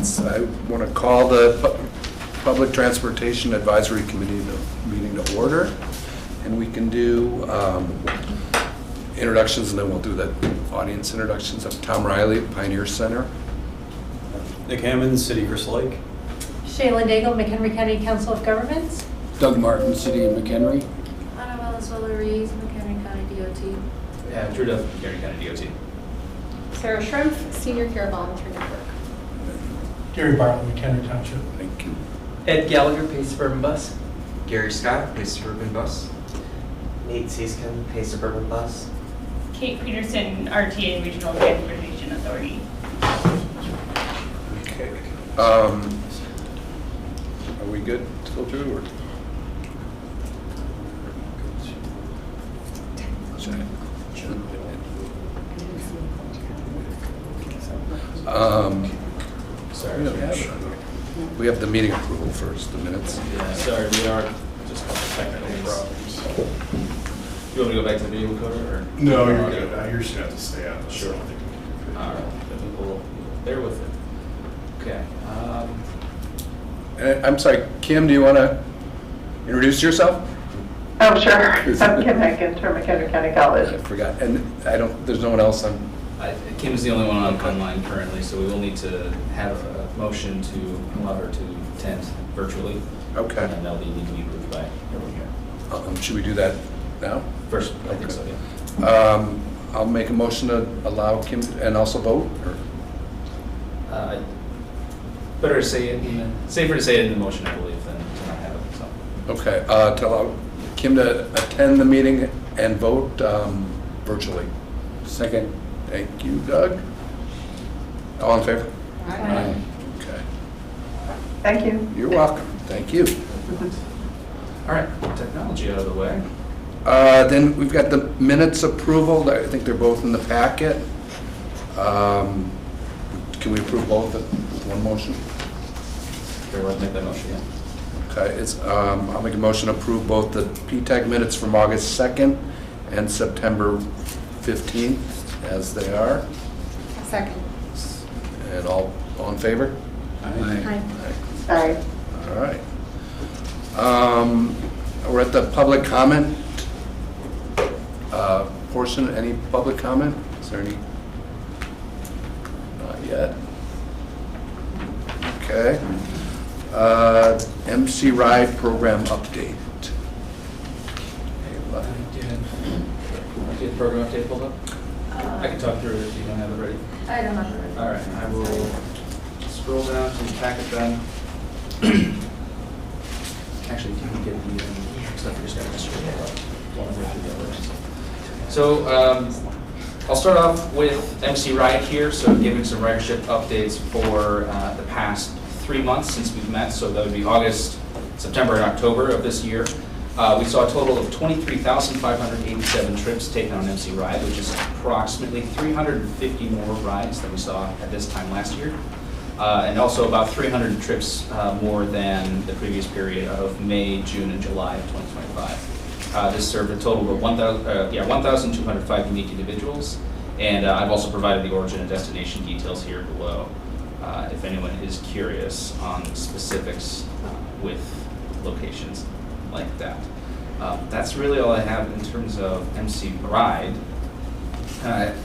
minutes. I want to call the Public Transportation Advisory Committee meeting to order. And we can do introductions, and then we'll do the audience introductions of Tom Riley, Pioneer Center. Nick Hammond, City Crystal Lake. Shayla Daigle, McHenry County Council of Governments. Doug Martin, City of McHenry. Anna Valenzuela Ruiz, McHenry County DOT. Yeah, Drew Duff, McHenry County DOT. Sarah Schrumpf, Senior Care Volunteer Network. Gary Bartlett, McHenry Township. Thank you. Ed Gallagher, Pace Suburban Bus. Gary Scott, Pace Suburban Bus. Nate Seaskin, Pace Suburban Bus. Kate Peterson, RTA Regional Transportation Authority. Okay. Are we good to go through? Or? Sorry. We have the meeting approval first, the minutes. Yeah, sorry, we are just a couple technical problems. You want me to go back to the video encoder, or? No, you're good. You're just going to have to stay out. Sure. All right, then we'll bear with it. Okay. I'm sorry, Kim, do you want to introduce yourself? Oh, sure. I'm Kim Hankinter, McHenry County College. I forgot, and there's no one else on. Kim is the only one online currently, so we will need to have a motion to allow her to attend virtually. Okay. And that'll need to be approved by everyone here. Should we do that now? First, I think so, yeah. I'll make a motion to allow Kim, and also vote? Or? Better to say it, safer to say it in the motion, I believe, than to not have it, so. Okay, to allow Kim to attend the meeting and vote virtually. Second. Thank you, Doug. All in favor? Aye. Okay. Thank you. You're welcome. Thank you. All right, technology out of the way. Then we've got the minutes approval. I think they're both in the packet. Can we approve both with one motion? Sure, let's make that motion, yeah. Okay, I'll make a motion to approve both the PTAG minutes from August 2nd and September 15th as they are. Second. And all in favor? Aye. Aye. All right. We're at the public comment portion. Any public comment? Is there any? Not yet. Okay. MC Ride program update. Do you have the program update pulled up? I can talk through it if you don't have it ready. I don't have it ready. All right, I will scroll down to the packet then. Actually, you can get the stuff you just got yesterday. So I'll start off with MC Ride here, so giving some ridership updates for the past 3 months since we've met. So that would be August, September, and October of this year. We saw a total of 23,587 trips taken on MC Ride, which is approximately 350 more rides than we saw at this time last year. And also about 300 trips more than the previous period of May, June, and July of 2025. This served a total of 1,205 unique individuals, and I've also provided the origin and destination details here below if anyone is curious on specifics with locations like that. That's really all I have in terms of MC Ride.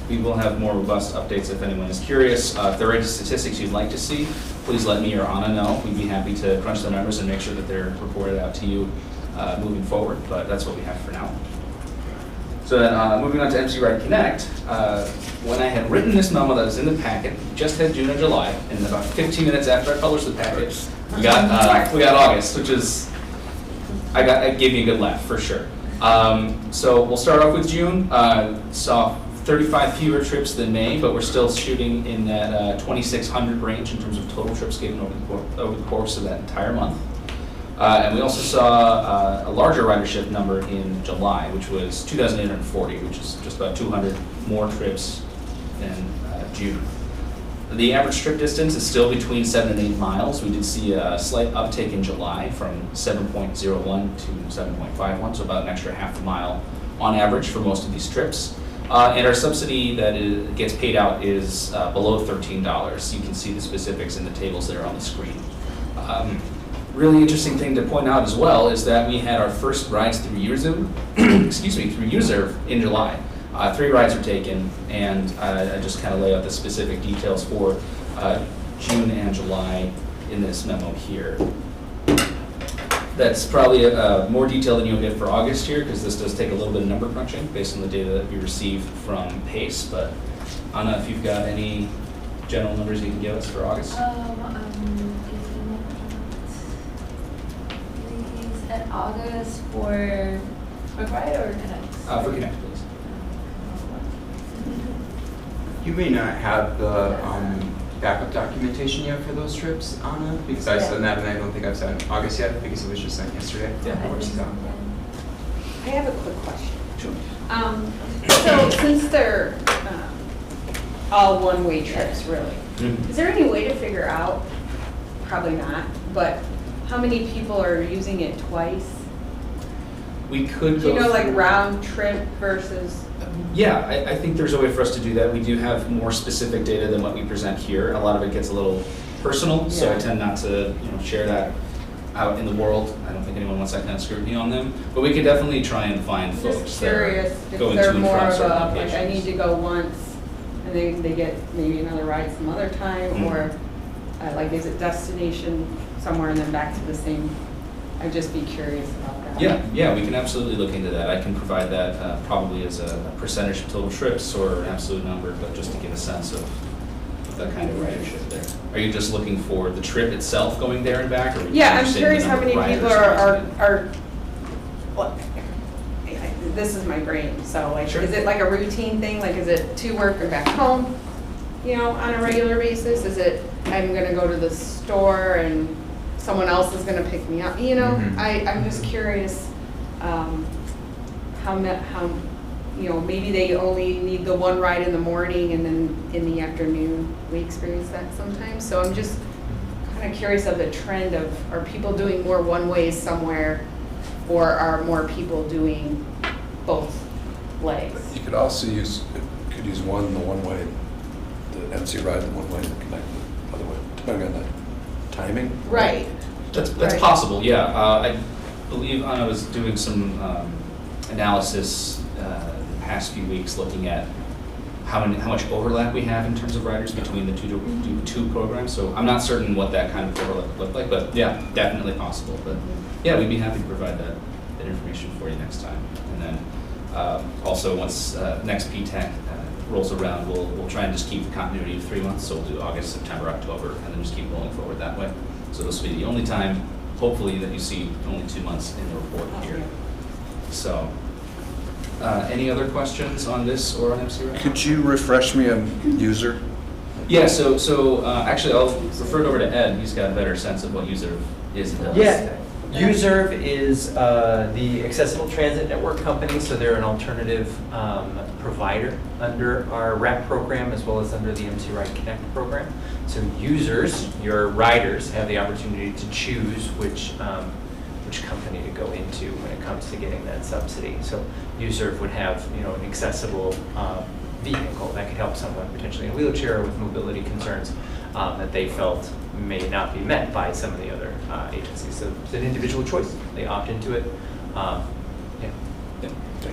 We will have more robust updates if anyone is curious. If there are any statistics you'd like to see, please let me or Anna know. We'd be happy to crunch the numbers and make sure that they're reported out to you moving forward, but that's what we have for now. So then moving on to MC Ride Connect, when I had written this memo that was in the packet, we just had June and July, and about 15 minutes after I published the packet, we got August, which is, I gave me a good laugh for sure. So we'll start off with June. Saw 35 fewer trips than May, but we're still shooting in that 2,600 range in terms of total trips given over the course of that entire month. And we also saw a larger ridership number in July, which was 2,840, which is just about 200 more trips than June. The average trip distance is still between 7 and 8 miles. We did see a slight uptick in July from 7.01 to 7.51, so about an extra half a mile on average for most of these trips. And our subsidy that gets paid out is below $13. You can see the specifics in the tables there on the screen. Really interesting thing to point out as well is that we had our first rides through USERV, through USERV in July. 3 rides were taken, and I just kind of lay out the specific details for June and July in this memo here. That's probably more detail than you'll get for August here, because this does take a little bit of number crunching based on the data that we received from PACE. But Anna, if you've got any general numbers you can give us for August? At August for McBride or Connect? For Connect, please. You may not have the backup documentation yet for those trips, Anna, because I sent that and I don't think I've sent August yet because it was just sent yesterday. Yeah, That works out. I have a quick question. Sure. So since they're all one-way trips, really, Mhm. is there any way to figure out, probably not, but how many people are using it twice? We could Do go you know, like through- round trip versus? Yeah, I think there's a way for us to do that. We do have more specific data than what we present here. A lot of it gets a little personal, so I Yeah. tend not to share that out in the world. I don't think anyone wants that kind of scrutiny on them. But we could definitely try and find folks Just that are curious if going to they're and more from of certain a, like, I locations. need to go once and they get maybe another ride some other time, Mhm. or like, is it destination somewhere and then back to the same? I'd just be curious about that. Yeah, we can absolutely look into that. I can provide that probably as a percentage of total trips or an absolute number, but just to get a sense of that kind of ridership there. Are you just looking for the trip itself going there and back, or? Yeah, I'm interested in curious the how number many of people riders? are, what, this is my brain, so like, Sure. is it like a routine thing? Like, is it to work and back home, on a regular basis? Is it, I'm gonna go to the store and someone else is gonna pick me up, Mhm. I'm just curious, how, maybe they only need the one ride in the morning and then in the afternoon, we experience that sometimes. So I'm just kind of curious of the trend of, are people doing more one-ways somewhere, or are more people doing both legs? You could also use one, the one way, the MC ride, the one way, the Connect the other way, depending on the timing. Right. That's Right. possible, yeah. I believe Anna was doing some analysis the past few weeks, looking at how much overlap we have in terms of riders between the two programs. So I'm not certain what that kind of overlap looked like, but yeah, definitely possible. But yeah, we'd be happy to provide that information for you next time. And then also once next PTAC rolls around, we'll try and just keep the continuity of 3 months. So we'll do August, September, October, and then just keep rolling forward that way. So this will be the only time, hopefully, that you see only 2 months in the report here. So, any other questions on this or on MC Ride? Could you refresh me on user? Yeah, so actually, I'll refer it over to Ed. He's got a better sense of what user is and does. Yeah, USERV is the Accessible Transit Network company, so they're an alternative provider under our RAP program as well as under the MC Ride Connect program. So users, your riders, have the opportunity to choose which company to go into when it comes to getting that subsidy. So USERV would have an accessible vehicle that could help someone potentially in a wheelchair or with mobility concerns that they felt may not be met by some of the other agencies. So it's an individual choice. They opt into it.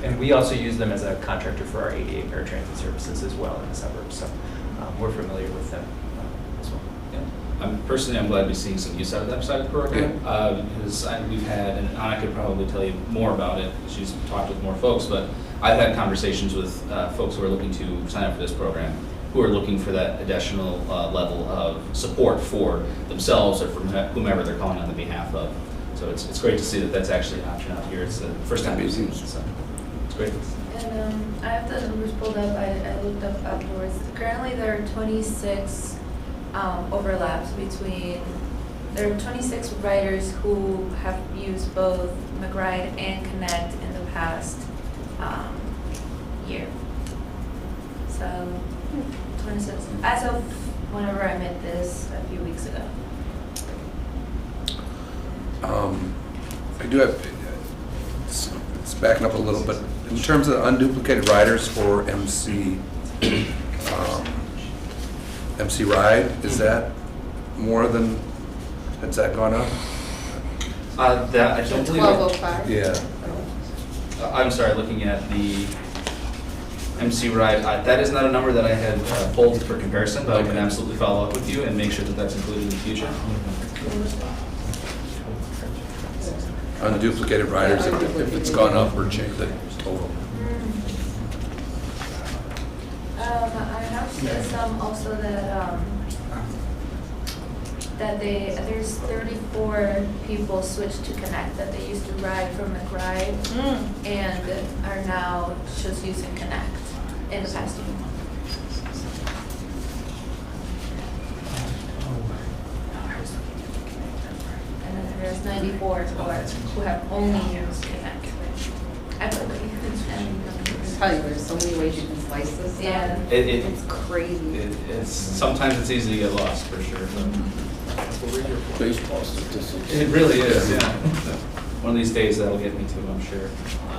And we also use them as a contractor for our ADA paratransit services as well in the suburbs. So we're familiar with them as well. I'm glad to be seeing some use out of that side of the program, because we've had, and Anna could probably tell you more about it, she's talked with more folks, but I've had conversations with folks who are looking to sign up for this program, who are looking for that additional level of support for themselves or for whomever they're calling on the behalf of. So it's great to see that that's actually an option out here. It's the first time we've seen it, so it's great. And I have the numbers pulled up. I looked up afterwards. Currently, there are 26 overlaps between. There are 26 riders who have used both McRide and Connect in the past year. So 26 as of whenever I met this a few weeks ago. I do have, it's backing up a little bit. In terms of unduplicated riders for MC Ride, is that more than, has that gone up? That, I don't believe. 1205? Yeah. I'm sorry, looking at the MC Ride, that is not a number that I had pulled for comparison, but I can Okay. absolutely follow up with you and make sure that that's included in the future. Unduplicated riders, if it's gone up or changed the total. I have seen some also that there's 34 people switched to Connect, that they used to ride from McRide and are now just using Connect in the past year. And then there's 94 who have only used Connect, I believe. I'm telling you, there's so many ways you can slice this stuff. Yeah. It's crazy. It's sometimes it's easy to get lost for sure. Baseball statistics. It really is, yeah. One of these days that'll get me too, I'm sure.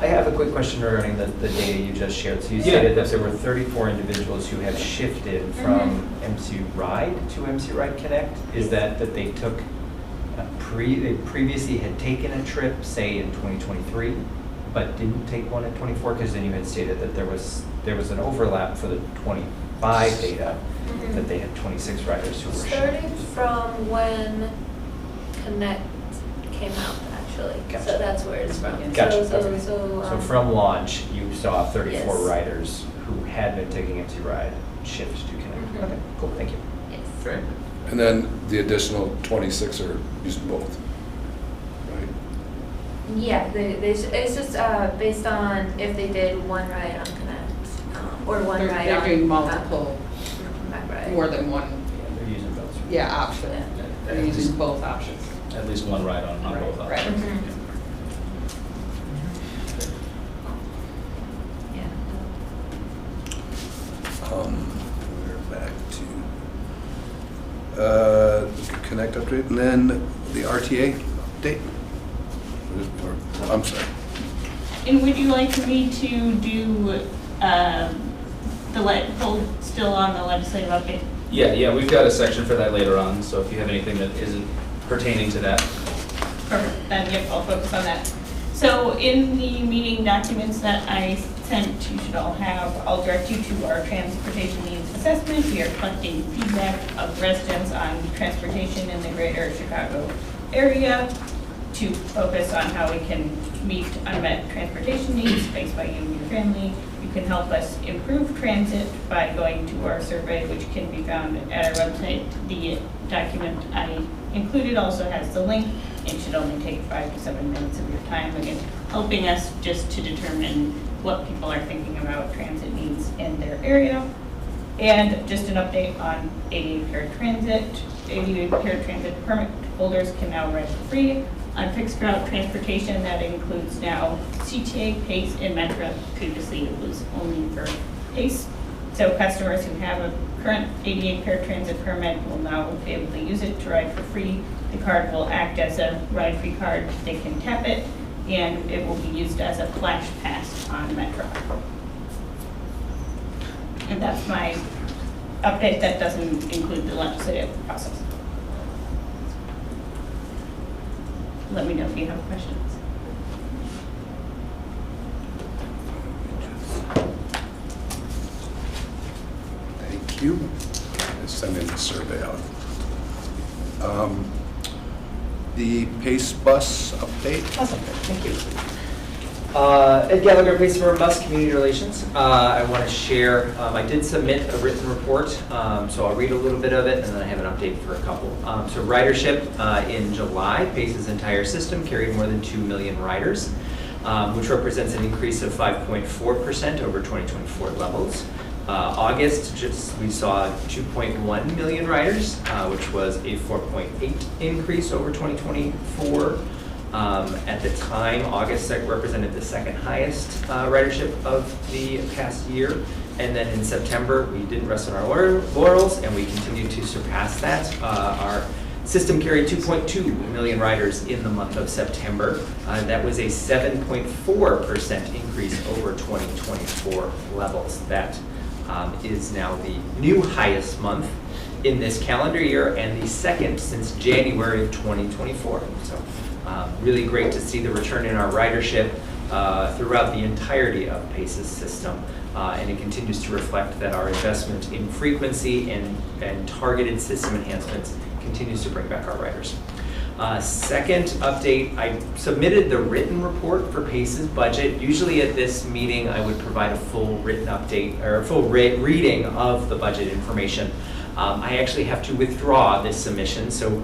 I have a quick question regarding the data you just shared. So you Yeah. stated that there were 34 individuals who have shifted from MC Ride to MC Ride Connect. Is that they took they previously had taken a trip, say in 2023, but didn't take one in 24? Because then you had stated that there was an overlap for the 25 data, that they had 26 riders who were Starting shifted. from when Connect came out, actually. Gotcha. So that's where it's from. Gotcha. So Okay. So from launch, you saw 34 Yes. riders who had been taking MC Ride shift to Connect. Mhm. Okay, cool, thank you. Yes. Great. And then the additional 26 are using both, right? Yeah, it's just based on if they did one ride on Connect or one They're- ride they're on doing multiple, McRide. more than one, Yeah, they're using both. yeah, option. They're using both options. At least one ride on Right, both right. options. Mhm. Yeah. We're back to Connect update, and then the RTA update. I'm sorry. And would you like me to do hold still on the legislative update? Yeah, we've got a section for that later on, so if you have anything that isn't pertaining to that. Perfect, then yep, I'll focus on that. So in the meeting documents that I sent, you should all have, I'll direct you to our transportation needs assessment. We are collecting feedback of residents on transportation in the greater Chicago area to focus on how we can meet unmet transportation needs faced by you and your family. You can help us improve transit by going to our survey, which can be found at our website. The document I included also has the link. It should only take 5 to 7 minutes of your time, again, helping us just to determine what people are thinking about transit needs in their area. And just an update on ADA paratransit. ADA paratransit permit holders can now ride for free on fixed route transportation. That includes now CTA, PACE, and Metra. Previously, it was only for PACE. So customers who have a current ADA paratransit permit will now be able to use it to ride for free. The card will act as a ride-free card. They can tap it, and it will be used as a flash pass on Metro. And that's my update. That doesn't include the legislative process. Let me know if you have questions. Thank you. Sending the survey out. The Pace Bus update. Awesome, thank you. Ed Gallagher, Pace for Bus Community Relations. I want to share, I did submit a written report, so I'll read a little bit of it, and then I have an update for a couple. So ridership in July, Pace's entire system carried more than 2 million riders, which represents an increase of 5.4% over 2024 levels. August, we saw 2.1 million riders, which was a 4.8 increase over 2024. At the time, August represented the second highest ridership of the past year. And then in September, we didn't rest on our laurels, and we continued to surpass that. Our System carried 2.2 million riders in the month of September. That was a 7.4% increase over 2024 levels. That is now the new highest month in this calendar year and the second since January of 2024. So really great to see the return in our ridership throughout the entirety of PACE's system. And it continues to reflect that our investment in frequency and targeted system enhancements continues to bring back our riders. Second update, I submitted the written report for PACE's budget. Usually at this meeting, I would provide a full written update or a full reading of the budget information. I actually have to withdraw this submission. So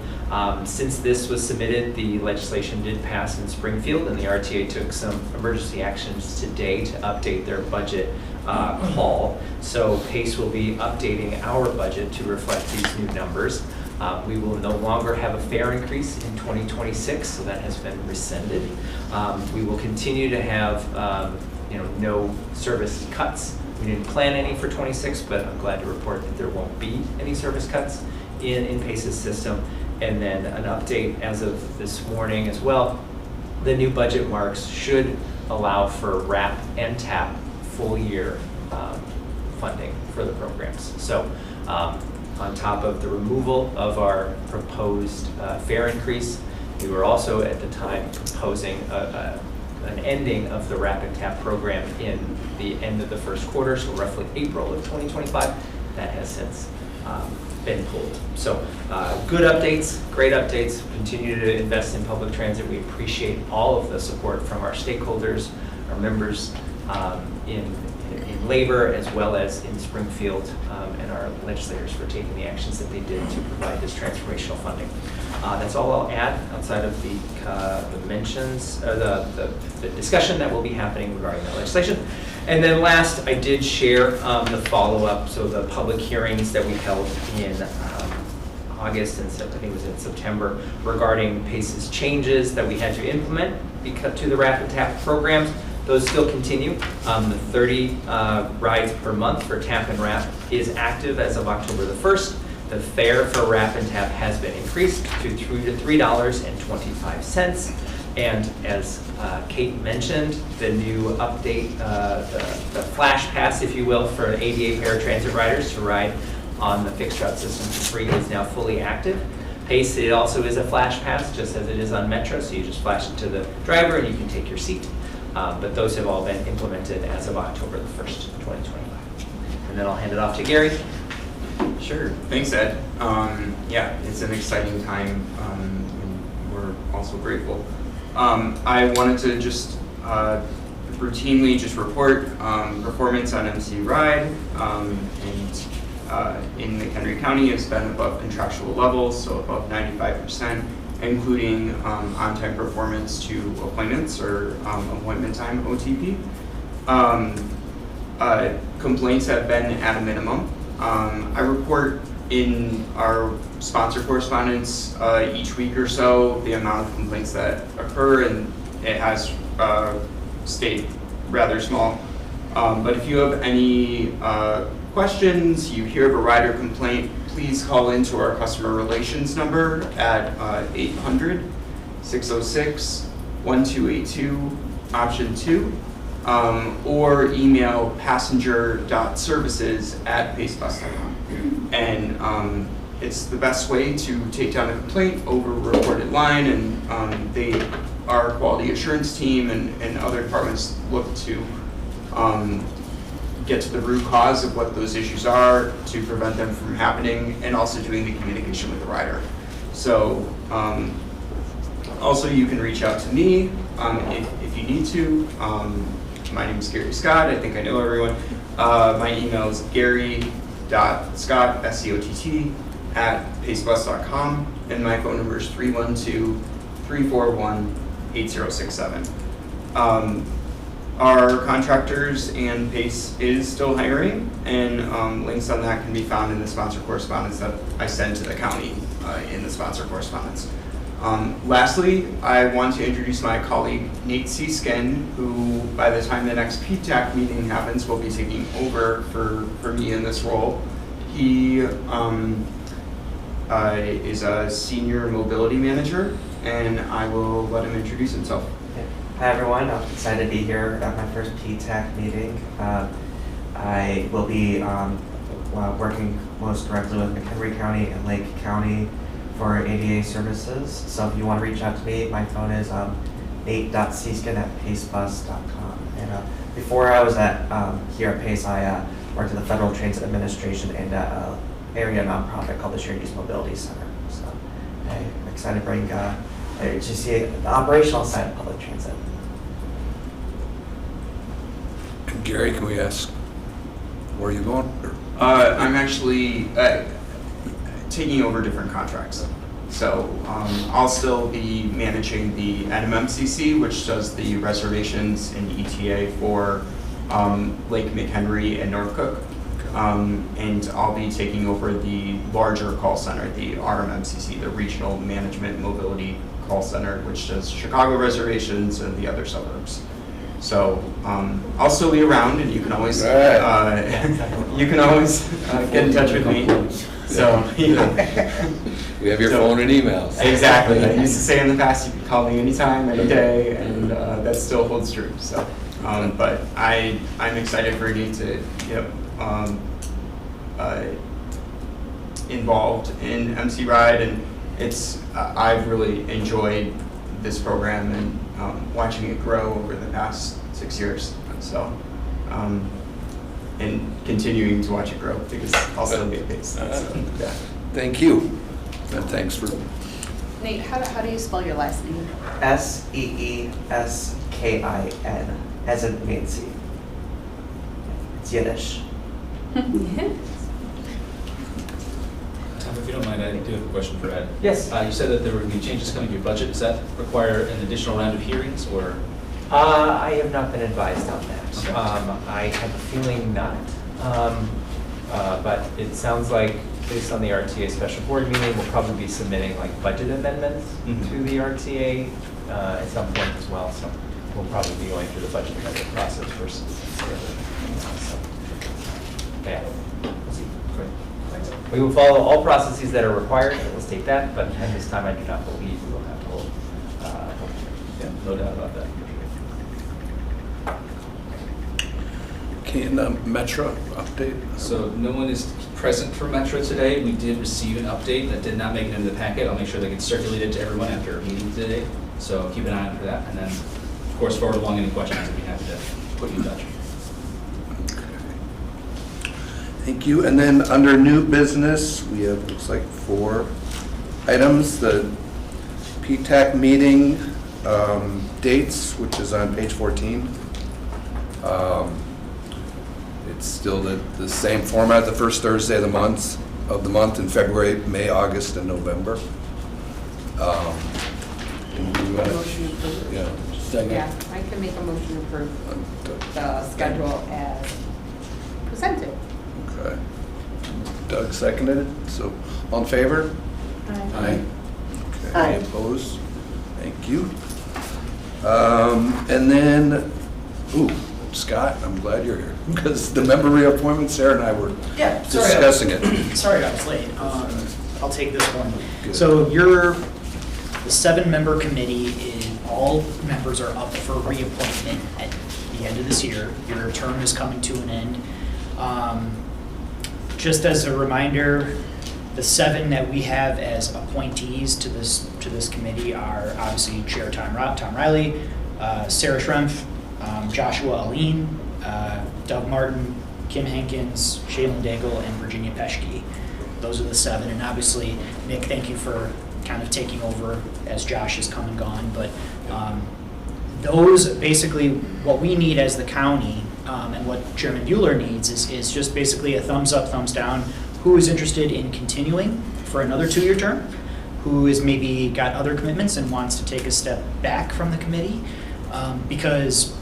since this was submitted, the legislation did pass in Springfield and the RTA took some emergency actions today to update their budget call. So PACE will be updating our budget to reflect these new numbers. We will no longer have a fare increase in 2026, so that has been rescinded. We will continue to have no service cuts. We didn't plan any for 26, but I'm glad to report that there won't be any service cuts in PACE's system. And then an update as of this morning as well, the new budget marks should allow for RAP and TAP full year funding for the programs. So on top of the removal of our proposed fare increase, we were also at the time proposing an ending of the RAP and TAP program in the end of the first quarter, so roughly April of 2025. That has since been pulled. So good updates, great updates. Continue to invest in public transit. We appreciate all of the support from our stakeholders, our members in labor as well as in Springfield and our legislators for taking the actions that they did to provide this transformational funding. That's all I'll add outside of the mentions, the discussion that will be happening regarding the legislation. And then last, I did share the follow-up, so the public hearings that we held in August and I think it was in September regarding PACE's changes that we had to implement to the RAP and TAP programs. Those still continue. The 30 rides per month for TAP and RAP is active as of October the 1st. The fare for RAP and TAP has been increased to $3.25. And as Kate mentioned, the new update, the flash pass, if you will, for ADA paratransit riders to ride on the fixed route system for free is now fully active. PACE, it also is a flash pass, just as it is on Metro, so you just flash it to the driver and you can take your seat. But those have all been implemented as of October the 1st, 2025. And then I'll hand it off to Gary. Sure, thanks Ed. Yeah, it's an exciting time and we're also grateful. I wanted to just routinely just report performance on MC Ride and in McHenry County has been above contractual levels, so above 95%, including on-time performance to appointments or appointment time, OTP. Complaints have been at a minimum. I report in our sponsor correspondence each week or so the amount of complaints that occur, and it has stayed rather small. But if you have any questions, you hear of a rider complaint, please call into our customer relations number at 800-606-1282, option 2, or email passenger.services@pacebus.com. And it's the best way to take down a complaint over a recorded line, and our quality assurance team and other departments look to get to the root cause of what those issues are to prevent them from happening, and also doing the communication with the rider. So also you can reach out to me if you need to. My name is Gary Scott. I think I know everyone. My email is gary.scott, SCOTT, @pacebus.com, and my phone number is 312-341-8067. Our contractors and PACE is still hiring, and links on that can be found in the sponsor correspondence that I send to the county in the sponsor correspondence. Lastly, I want to introduce my colleague Nate Seeskin, who by the time the next PTAC meeting happens will be taking over for me in this role. He is a senior mobility manager, and I will let him introduce himself. Hi everyone, I'm excited to be here at my first PTAC meeting. I will be working most directly with McHenry County and Lake County for ADA services. So if you want to reach out to me, my phone is nate.seaskin@pacebus.com. And before I was here at PACE, I worked at the Federal Transit Administration and at an area nonprofit called the Shared Use Mobility Center. So I'm excited to bring HCA the operational side of public transit. And Gary, can we ask, where are you going? I'm actually taking over different contracts. So I'll still be managing the NMMCC, which does the reservations and ETA for Lake McHenry and North Cook. And I'll be taking over the larger call center, the RMMCC, the Regional Management Mobility Call Center, which does Chicago reservations and the other suburbs. So I'll still be around, and you can always get in touch with me. So We have your phone and emails. Exactly. I used to say in the past you could call me anytime, any day, and that still holds true. So, but I'm excited for Nate to get involved in MC Ride, and I've really enjoyed this program and watching it grow over the past 6 years. So, and continuing to watch it grow because I'll still be at PACE. So, yeah. Thank you. And thanks for. Nate, how do you spell your last name? SEESKIN, as in Nancy. It's Yiddish. Tom, if you don't mind, I do have a question for Ed. Yes. You said that there would be changes coming to your budget. Does that require an additional round of hearings, or? I have not been advised on that. Okay. I have a feeling not. But it sounds like, based on the RTA special board meeting, we'll probably be submitting like budget amendments to the RTA at some point as well. So we'll probably be going through the budget amendment process first. So, yeah, we'll see. Great. Thanks. We will follow all processes that are required. We'll state that, but at this time, I do not believe we will have to hold. Yeah, no doubt about that. Can Metro update? So no one is present for Metro today. We did receive an update that did not make it into the packet. I'll make sure that gets circulated to everyone after our meeting today. So keep an eye out for that. And then, of course, forward along any questions, I'd be happy to put you in touch. Thank you. And then under new business, we have, looks like 4 items. The PTAC meeting dates, which is on page 14. It's still the same format, the first Thursday of the month in February, May, August, and November. Motion approved. Yeah. Second. Yeah, I can make a motion to approve the schedule as presented. Okay. Doug seconded it, so all in favor? Aye. Okay, Aye. any opposed? Thank you. And then, Scott, I'm glad you're here, because the member reappointment, Sarah and I were discussing it. Sorry I was late. I'll take this one. Good. So the 7-member committee, all members are up for reappointment at the end of this year. Your term is coming to an end. Just as a reminder, the 7 that we have as appointees to this committee are obviously Chair Tom Riley, Sarah Schrempf, Joshua Aline, Doug Martin, Kim Hankins, Shaylin Daigle, and Virginia Peschke. Those are the 7, and obviously, Nick, thank you for kind of taking over as Josh has come and gone, but those, basically, what we need as the county, and what Chairman Bueller needs is just basically a thumbs up, thumbs down, who is interested in continuing for another 2-year term, who is maybe got other commitments and wants to take a step back from the committee, because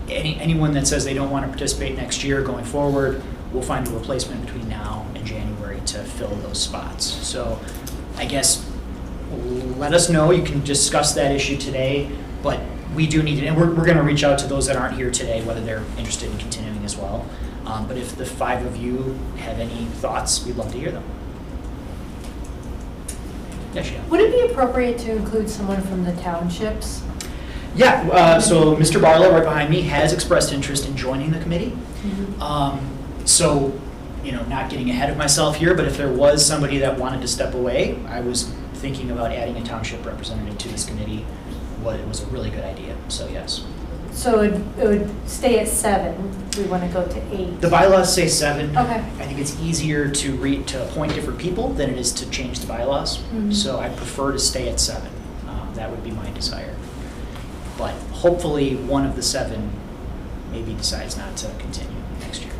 anyone that says they don't want to participate next year going forward, we'll find a replacement between now and January to fill those spots. So I guess let us know. You can discuss that issue today, but we do need it, and we're going to reach out to those that aren't here today, whether they're interested in continuing as well. But if the 5 of you have any thoughts, we'd love to hear them. Yeah, she is. Would it be appropriate to include someone from the townships? Yeah, so Mr. Barlow, right behind me, has expressed interest in joining the committee. So, not getting ahead of myself here, but if there was somebody that wanted to step away, I was thinking about adding a township representative to this committee. It was a really good idea, so yes. So it would stay at 7. We want to go to 8. The bylaws say 7. Okay. I think it's easier to appoint different people than it is to change the bylaws. So I prefer to stay at 7. That would be my desire. But hopefully one of the 7 maybe decides not to continue next year.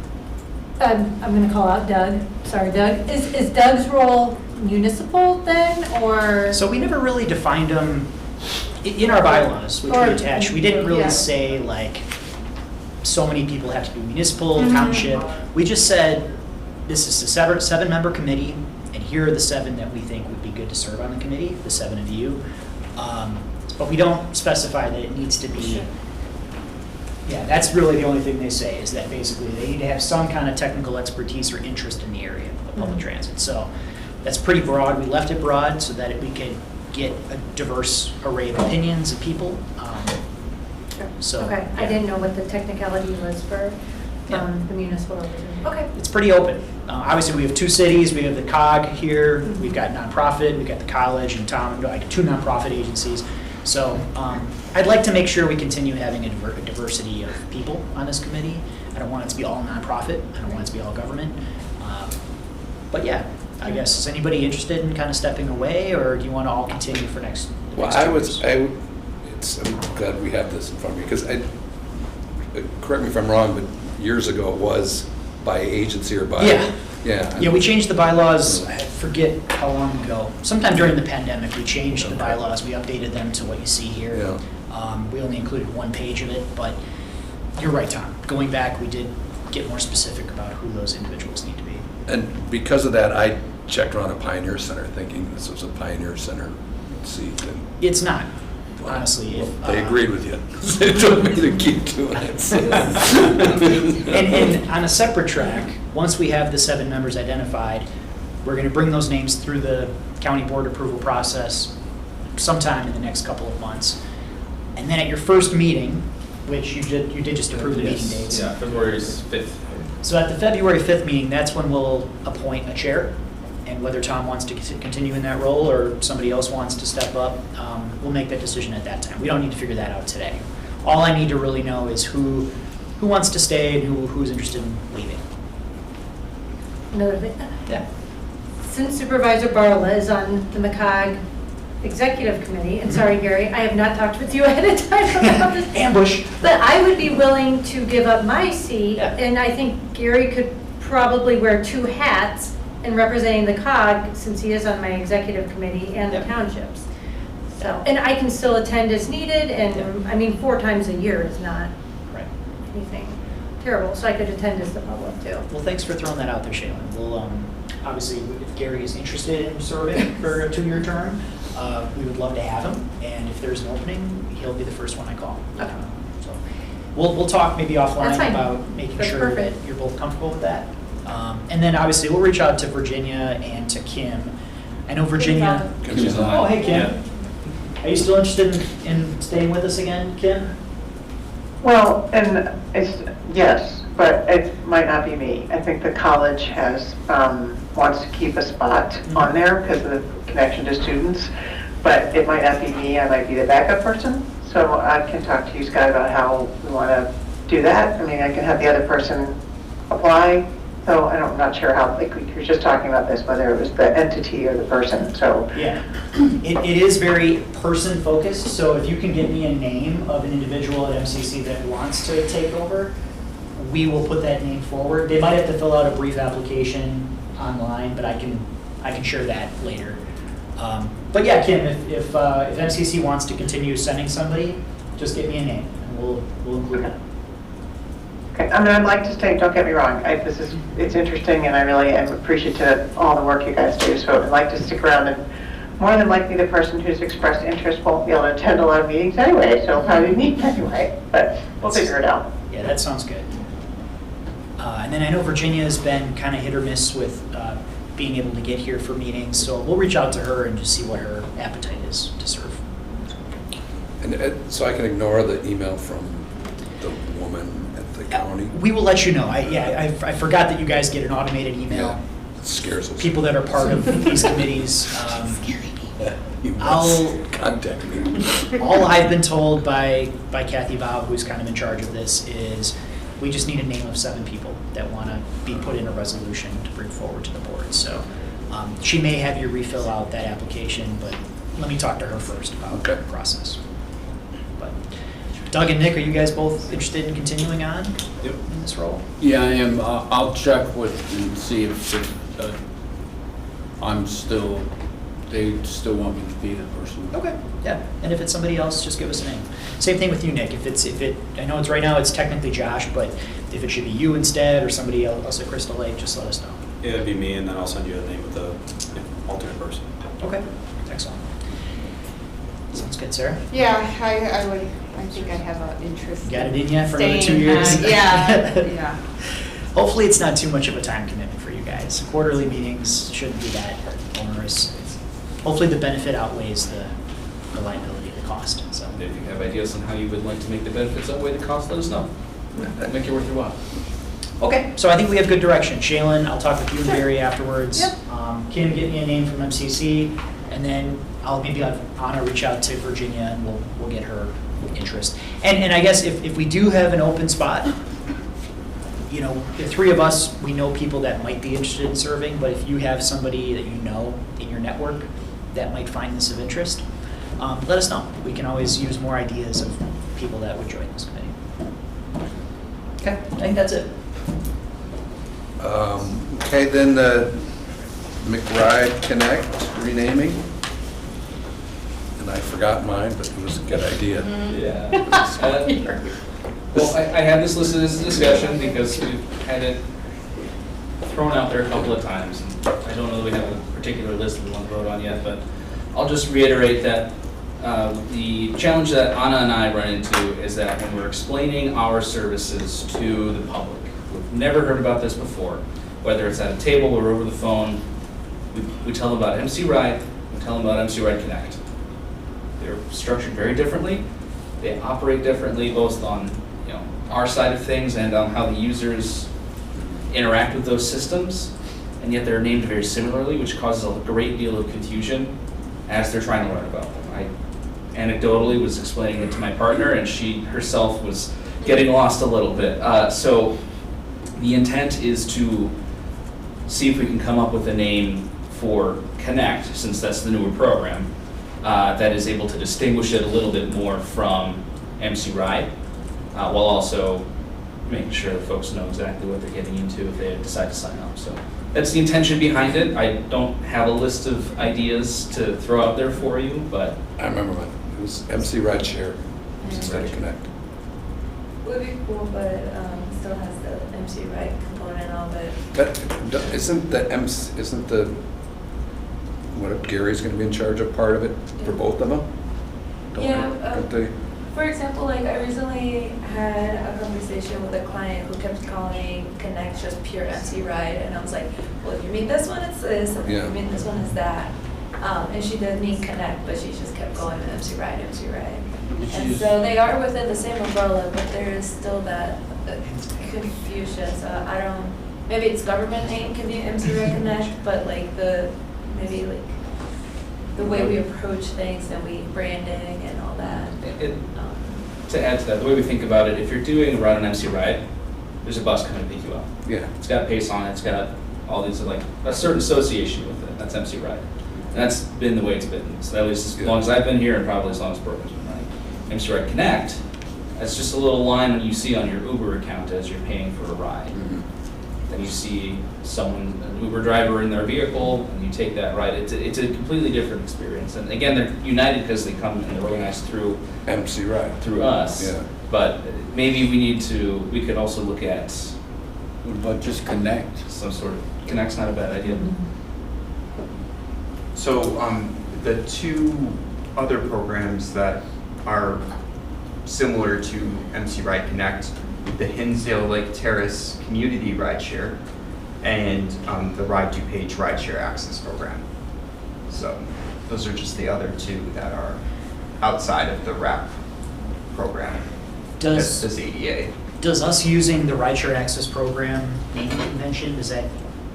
I'm going to call out Doug. Sorry, Doug. Is Doug's role municipal then, or? So we never really defined them in our bylaws, which we attached. We didn't really Yeah. say like so many people have to be municipal, township. We just said this is a 7-member committee, and here are the 7 that we think would be good to serve on the committee, the 7 of you. But we don't specify that it needs to be. Yeah, that's really the only thing they say, is that basically they need to have some kind of technical expertise or interest in the area of public transit. So that's pretty broad. We left it broad so that we could get a diverse array of opinions and people. So Okay, I yeah. didn't know what the technicality was for Yeah. the municipal representative. Okay. It's pretty open. Obviously, we have 2 cities. We have the COG here. We've got nonprofit. We've got the college and like 2 nonprofit agencies. So I'd like to make sure we continue having a diversity of people on this committee. I don't want it to be all nonprofit. I don't want it to be all government. But yeah, I guess, is anybody interested in kind of stepping away, or do you want to all continue for next? Well, next I'm 2 weeks? glad we have this in front of me, because correct me if I'm wrong, but years ago it was by agency or by. Yeah. Yeah. Yeah, we changed the bylaws, I forget how long ago. Sometime during the pandemic, we changed the bylaws. We updated them to what you see here. Yeah. We only included 1 page of it, but you're right, Tom. Going back, we did get more specific about who those individuals need to be. And because of that, I checked around a Pioneer Center thinking this was a Pioneer Center seat. And It's not, honestly. well, If, they agreed with you. They told me to keep doing it. So. And on a separate track, once we have the 7 members identified, we're going to bring those names through the county board approval process sometime in the next couple of months. And then at your first meeting, which you did just approve the meeting dates. Yeah, February 5th. So at the February 5th meeting, that's when we'll appoint a chair. And whether Tom wants to continue in that role or somebody else wants to step up, we'll make that decision at that time. We don't need to figure that out today. All I need to really know is who wants to stay and who's interested in leaving. Another thing. Yeah. Since Supervisor Barla is on the McCog Executive Committee, and sorry, Gary, I have not talked with you ahead of time about this. Ambush. But I would be willing to give up my seat, Yeah. and I think Gary could probably wear 2 hats in representing the COG, since he is on my executive committee, and the Yep. townships. So, and I can still attend as needed, and, Yep. I mean, 4 times a year is not Right. anything terrible, so I could attend as the public too. Well, thanks for throwing that out there, Shaylin. We'll, obviously, if Gary is interested in serving for a 2-year term, we would love to have him. And if there's an opening, he'll be the first one I call. Okay. So we'll talk maybe That's offline fine. about making That's sure perfect. that you're both comfortable with that. And then obviously, we'll reach out to Virginia and to Kim. I know Virginia. Kim's on. Oh, hey, Kim. Are you still interested in staying with us again, Kim? Well, and yes, but it might not be me. I think the college wants to keep a spot on there because of the connection to students, but it might not be me. I might be the backup person. So I can talk to you, Scott, about how we want to do that. I mean, I can have the other person apply. So I'm not sure how, like, we were just talking about this, whether it was the entity or the person, so. Yeah, it is very person-focused, so if you can give me a name of an individual at MCC that wants to take over, we will put that name forward. They might have to fill out a brief application online, but I can share that later. But yeah, Kim, if MCC wants to continue sending somebody, just give me a name, and we'll include that. Okay, I mean, I'd like to stay, don't get me wrong, it's interesting, and I really am appreciative of all the work you guys do, so I'd like to stick around, and more than likely, the person who's expressed interest won't be able to attend a lot of meetings anyway, so we'll probably meet anyway, but we'll figure it out. Yeah, that sounds good. And then I know Virginia has been kind of hit or miss with being able to get here for meetings. So we'll reach out to her and just see what her appetite is to serve. And so I can ignore the email from the woman at the county? We will let you know. I forgot that you guys get an automated email. Yeah, it scares us. People that are part of these committees. You I'll must contact me. All I've been told by Kathy Bob, who's kind of in charge of this, is we just need a name of 7 people that want to be put in a resolution to bring forward to the board. So she may have you refill out that application, but let me talk to her first about the process. But Doug and Nick, are you guys both interested in continuing on in this role? Yeah, I am. I'll check with and see if I'm still, they still want me to be the person. Okay, yeah, and if it's somebody else, just give us a name. Same thing with you, Nick. I know it's right now, it's technically Josh, but if it should be you instead or somebody else at Crystal Lake, just let us know. Yeah, it'd be me, and then I'll send you a name of the alternate person. Okay, excellent. Sounds good, Sarah. Yeah, I think I have an interest. Got it in yet for another 2 staying, years? yeah. Hopefully it's not too much of a time commitment for you guys. Quarterly meetings shouldn't be that onerous. Hopefully the benefit outweighs the liability, the cost, so. If you have ideas on how you would like to make the benefits outweigh the cost, let us know. That'll make it worth your while. Okay, so I think we have good direction. Shaylin, I'll talk with you and Barry afterwards. Yep. Kim, get me a name from MCC, and then I'll maybe have Anna reach out to Virginia and we'll get her interest. And I guess if we do have an open spot, you know, the 3 of us, we know people that might be interested in serving, but if you have somebody that you know in your network that might find this of interest, let us know. We can always use more ideas of people that would join this committee. Okay, I think that's it. Okay, then the McBride Connect renaming. And I forgot mine, but it was a good idea. Yeah. Well, I had this listed as a discussion because we've had it thrown out there a couple of times. And I don't know that we have a particular list we want to vote on yet, but I'll just reiterate that the challenge that Anna and I run into is that when we're explaining our services to the public, we've never heard about this before, whether it's at a table or over the phone, we tell them about MC Ride, we tell them about MC Ride Connect. They're structured very differently. They operate differently, both on our side of things and on how the users interact with those systems, and yet they're named very similarly, which causes a great deal of confusion as they're trying to learn about them. I anecdotally was explaining it to my partner, and she herself was getting lost a little bit. So the intent is to see if we can come up with a name for Connect, since that's the newer program, that is able to distinguish it a little bit more from MC Ride, while also making sure that folks know exactly what they're getting into if they decide to sign up. So that's the intention behind it. I don't have a list of ideas to throw out there for you, but I remember mine. It was MC Ride Share instead of Connect. Would be cool, but still has the MC Ride component of it. But isn't the what Gary's going to be in charge of part of it for both of them? Don't they? For example, like I recently had a conversation with a client who kept calling Connect just pure MC Ride, and I was like, well, if you mean this one, it's this, and if you mean this one, it's that. And she did mean Connect, but she just kept going with MC Ride, MC Ride. And so they are within the same umbrella, but there is still that confusion. So I don't, maybe its government name can be MC Ride Connect, but like maybe the way we approach things and branding and all that. To add to that, the way we think about it, if you're doing a ride on MC Ride, there's a bus coming to pick you up. Yeah. It's got Pace on it, it's got all these, like, a certain association with it. That's MC Ride. And that's been the way it's been. So at least as long as I've been here and probably as long as the program's been running. MC Ride Connect, that's just a little line that you see on your Uber account as you're paying for a ride. Mm-hmm. Then you see an Uber driver in their vehicle, and you take that ride. It's a completely different experience. And again, they're united because they come and they're organized through MC Ride. Through us. Yeah. But maybe we could also look at What about just Connect? some sort of, Connect's not a bad idea. So the 2 other programs that are similar to MC Ride Connect, the Hinsdale Lake Terrace Community Rideshare, and the Ride DuPage rideshare access program. So those are just the other two that are outside of the RAP program. Does This ADA. Does us using the rideshare access program naming convention, does that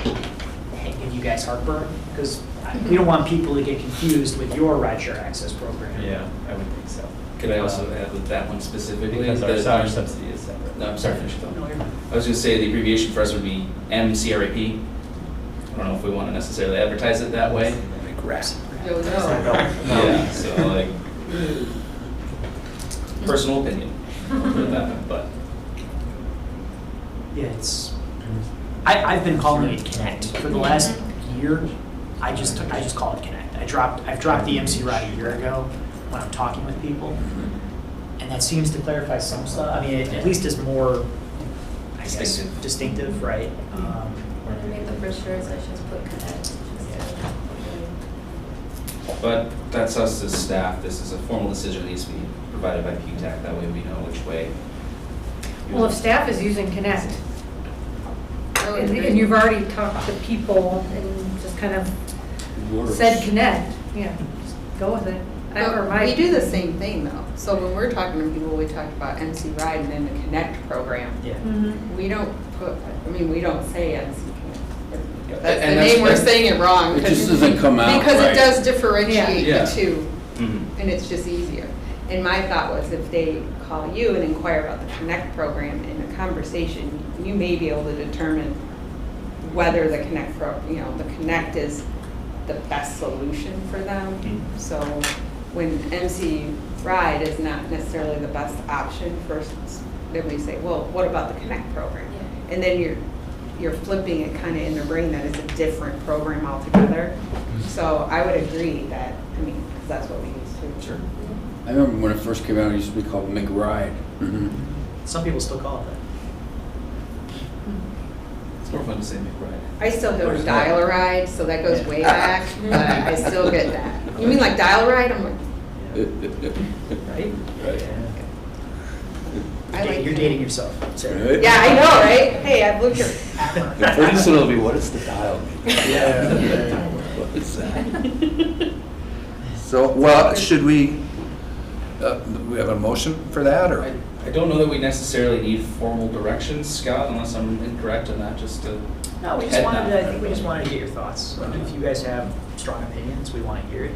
give you guys heartburn? Because we don't want people to get confused with your rideshare access program. Yeah, I would think so. Could I also add with that one specifically? Because our that- salary subsidy is separate. No, I'm sorry, finish your thought. No, you're fine. I was gonna say the abbreviation for us would be MCRAP. I don't know if we want to necessarily advertise it that way. Like RAP. No. Yeah, so like, personal opinion, I'll put it that way, but. Yeah, I've been calling it Connect for the last year. I just call it Connect. I've dropped the MC Ride a year ago when I'm talking with people, and that seems to clarify some stuff. I mean, it at least is more, I guess, distinctive, right? When I made the brochures, I just put Connect. Just But that's us as staff, this is a formal decision that needs to be provided by PTAC, that way we know which way. Well, if staff is using Connect, I would and agree. and you've already talked to people and just kind of said Connect, yeah, just go with it. We do the same thing though. So when we're talking to people, we talk about MC Ride and then the Connect program. Yeah. We don't put, I mean, we don't say MC Connect. That's the And that's name, we're what- saying it wrong. It just doesn't come out Because right. it does differentiate Yeah. the two, Mhm. and it's just easier. And my thought was if they call you and inquire about the Connect program in a conversation, you may be able to determine whether the Connect the Connect is the best solution for them. So when MC Ride is not necessarily the best option first, then we say, well, what about the Connect program? Yeah. And then you're flipping it kind of in their brain that it's a different program altogether. So I would agree that, I mean, because that's what we use too. Sure. I remember when it first came out, it used to be called McRide. Some people still call it that. It's more fun to say McBride. I still Or go is to that- Dial-A-Ride, so that goes way back, but I still get that. You mean like Dial-A-Ride? I'm like, Right? Right. I like. You're dating yourself, Sarah. Right? Yeah, I know, right? Hey, I've looked at. Pretty soon it'll be, what is the dial mean? Yeah. What is that? So, well, should we have a motion for that, or? I don't know that we necessarily need formal directions, Scott, unless I'm incorrect in that, just to. No, we just head wanted nod. to, I think we just wanted to get your thoughts. If you guys have strong opinions, we want to hear it.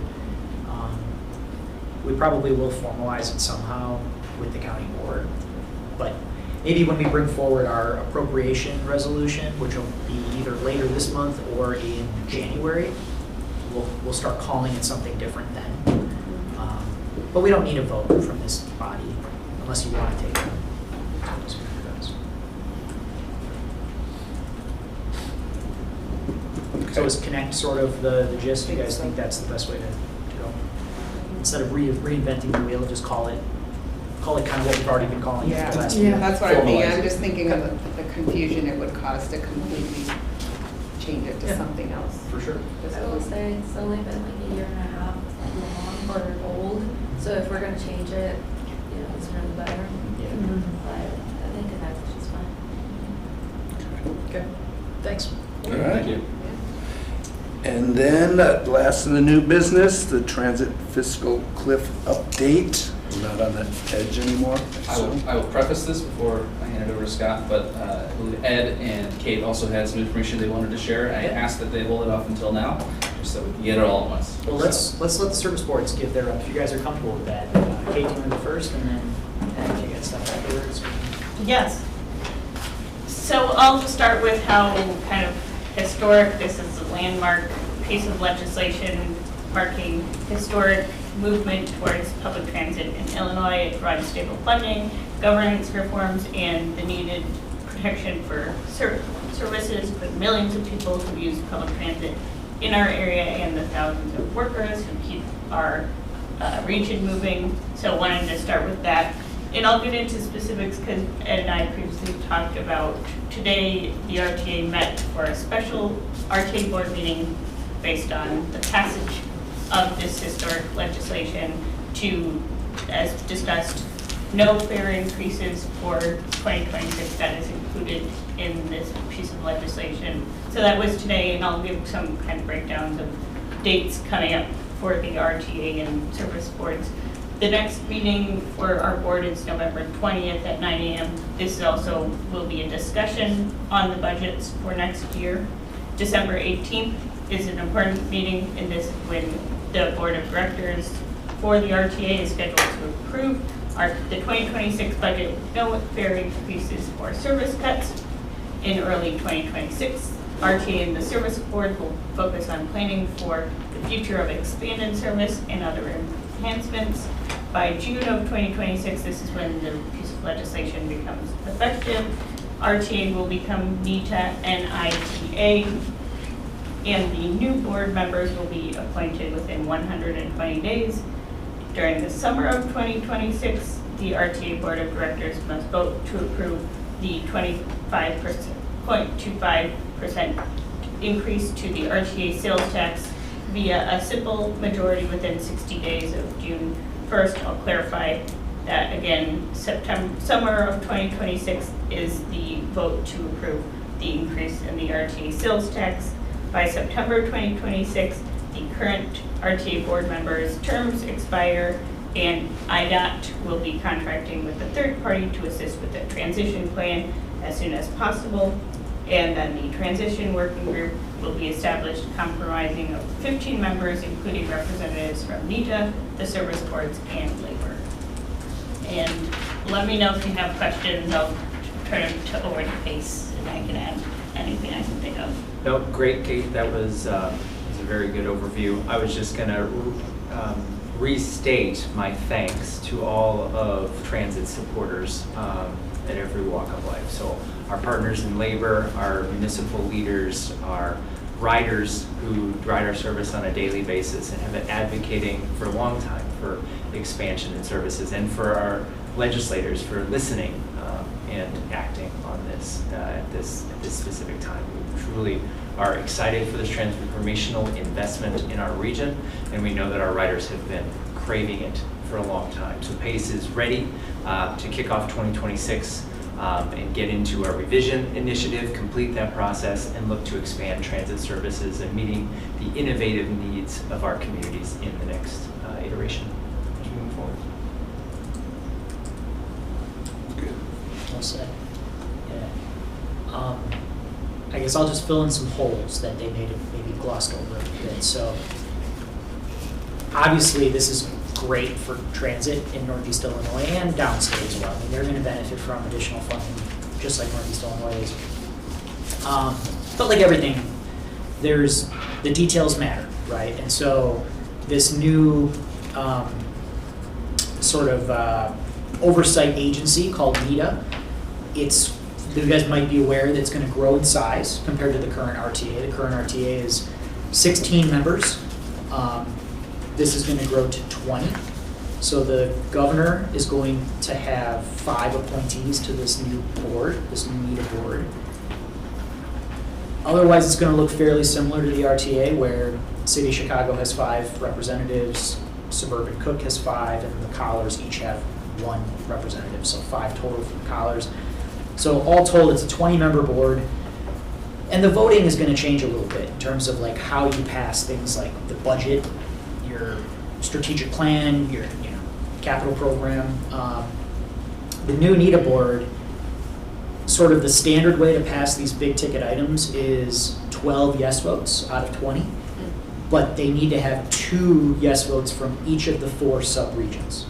We probably will formalize it somehow with the county board. But maybe when we bring forward our appropriation resolution, which will be either later this month or in January, we'll start calling it something different then. But we don't need a vote from this body unless you want to take it. So is Connect sort of the gist? You guys think that's the best way to go? Instead of reinventing the wheel, just call it kind of what we've already been calling it for the last year. That's what I'm thinking. Formalize I'm it. just thinking of the confusion it would cause to completely change it to Yeah. something else. For sure. I will say it's only been like a year and a half long or old, so if we're gonna change it, it's really better. Yeah. But I think Connect is just fine. Okay, thanks. All right. Thank you. And then, last in the new business, the transit fiscal cliff update. We're not on that edge anymore, I assume. I will preface this before I hand it over to Scott, but I believe Ed and Kate also had some information they wanted to share. I asked that they hold it off until now, just so we can get it all at once. Well, let's let the service boards give their, if you guys are comfortable with that. Kate, you want to go first, and then if you get stuff afterwards. Yes. So I'll just start with how kind of historic, this is a landmark piece of legislation marking historic movement towards public transit in Illinois. It provides stable funding, governance reforms, and the needed protection for services for the millions of people who use public transit in our area and the thousands of workers who keep our region moving. So wanted to start with that. And I'll get into specifics because Ed and I previously talked about today the RTA met for a special RTA board meeting based on the passage of this historic legislation to, as discussed, no fare increases for 2026. That is included included in this piece of legislation. So that was today, and I'll give some kind of breakdowns of dates coming up for the RTA and service boards. The next meeting for our board is November 20th at 9 a.m. This also will be a discussion on the budgets for next year. December 18th is an important meeting, and this is when the board of directors for the RTA is scheduled to approve the 2026 budget with no fare increases or service cuts. In early 2026, RTA and the service board will focus on planning for the future of expanded service and other enhancements. By June of 2026, this is when the piece of legislation becomes effective. RTA will become NITA and ITA, and the new board members will be appointed within 120 days. During the summer of 2026, the RTA Board of Directors must vote to approve the 25.25% increase to the RTA sales tax via a simple majority within 60 days of June 1st. I'll clarify that again. Summer of 2026 is the vote to approve the increase in the RTA sales tax. By September 2026, the current RTA board members' terms expire, and IDOT will be contracting with a third party to assist with the transition plan as soon as possible. And then the transition working group will be established, comprising of 15 members, including representatives from NITA, the service boards, and labor. And let me know if you have questions. I'll turn it over to Pace, and I can add anything I can think of. No, great, Kate. That was a very good overview. I was just going to restate my thanks to all of transit supporters at every walk of life. So our partners in labor, our municipal leaders, our riders who ride our service on a daily basis and have been advocating for a long time for expansion in services, and for our legislators for listening and acting on this at this specific time. We truly are excited for this transformational investment in our region, and we know that our riders have been craving it for a long time. So PACE is ready to kick off 2026 and get into our revision initiative, complete that process, and look to expand transit services and meeting the innovative needs of our communities in the next iteration as we move forward. Well said. Yeah. I guess I'll just fill in some holes that they maybe glossed over a bit. So obviously this is great for transit in Northeast Illinois and downstate as well. I mean, they're going to benefit from additional funding, just like Northeast Illinois is. But like everything, the details matter, right? And so this new sort of oversight agency called NITA, you guys might be aware that it's going to grow in size compared to the current RTA. The current RTA is 16 members. This is going to grow to 20. So the governor is going to have 5 appointees to this new board, this new NITA board. Otherwise, it's going to look fairly similar to the RTA, where City of Chicago has 5 representatives, Suburban Cook has 5, and the Collars each have 1 representative, so 5 total for the Collars. So all told, it's a 20-member board, and the voting is going to change a little bit in terms of like how you pass things like the budget, your strategic plan, your capital program. The new NITA board, sort of the standard way to pass these big ticket items is 12 yes votes out of 20, but they need to have 2 yes votes from each of the 4 sub-regions.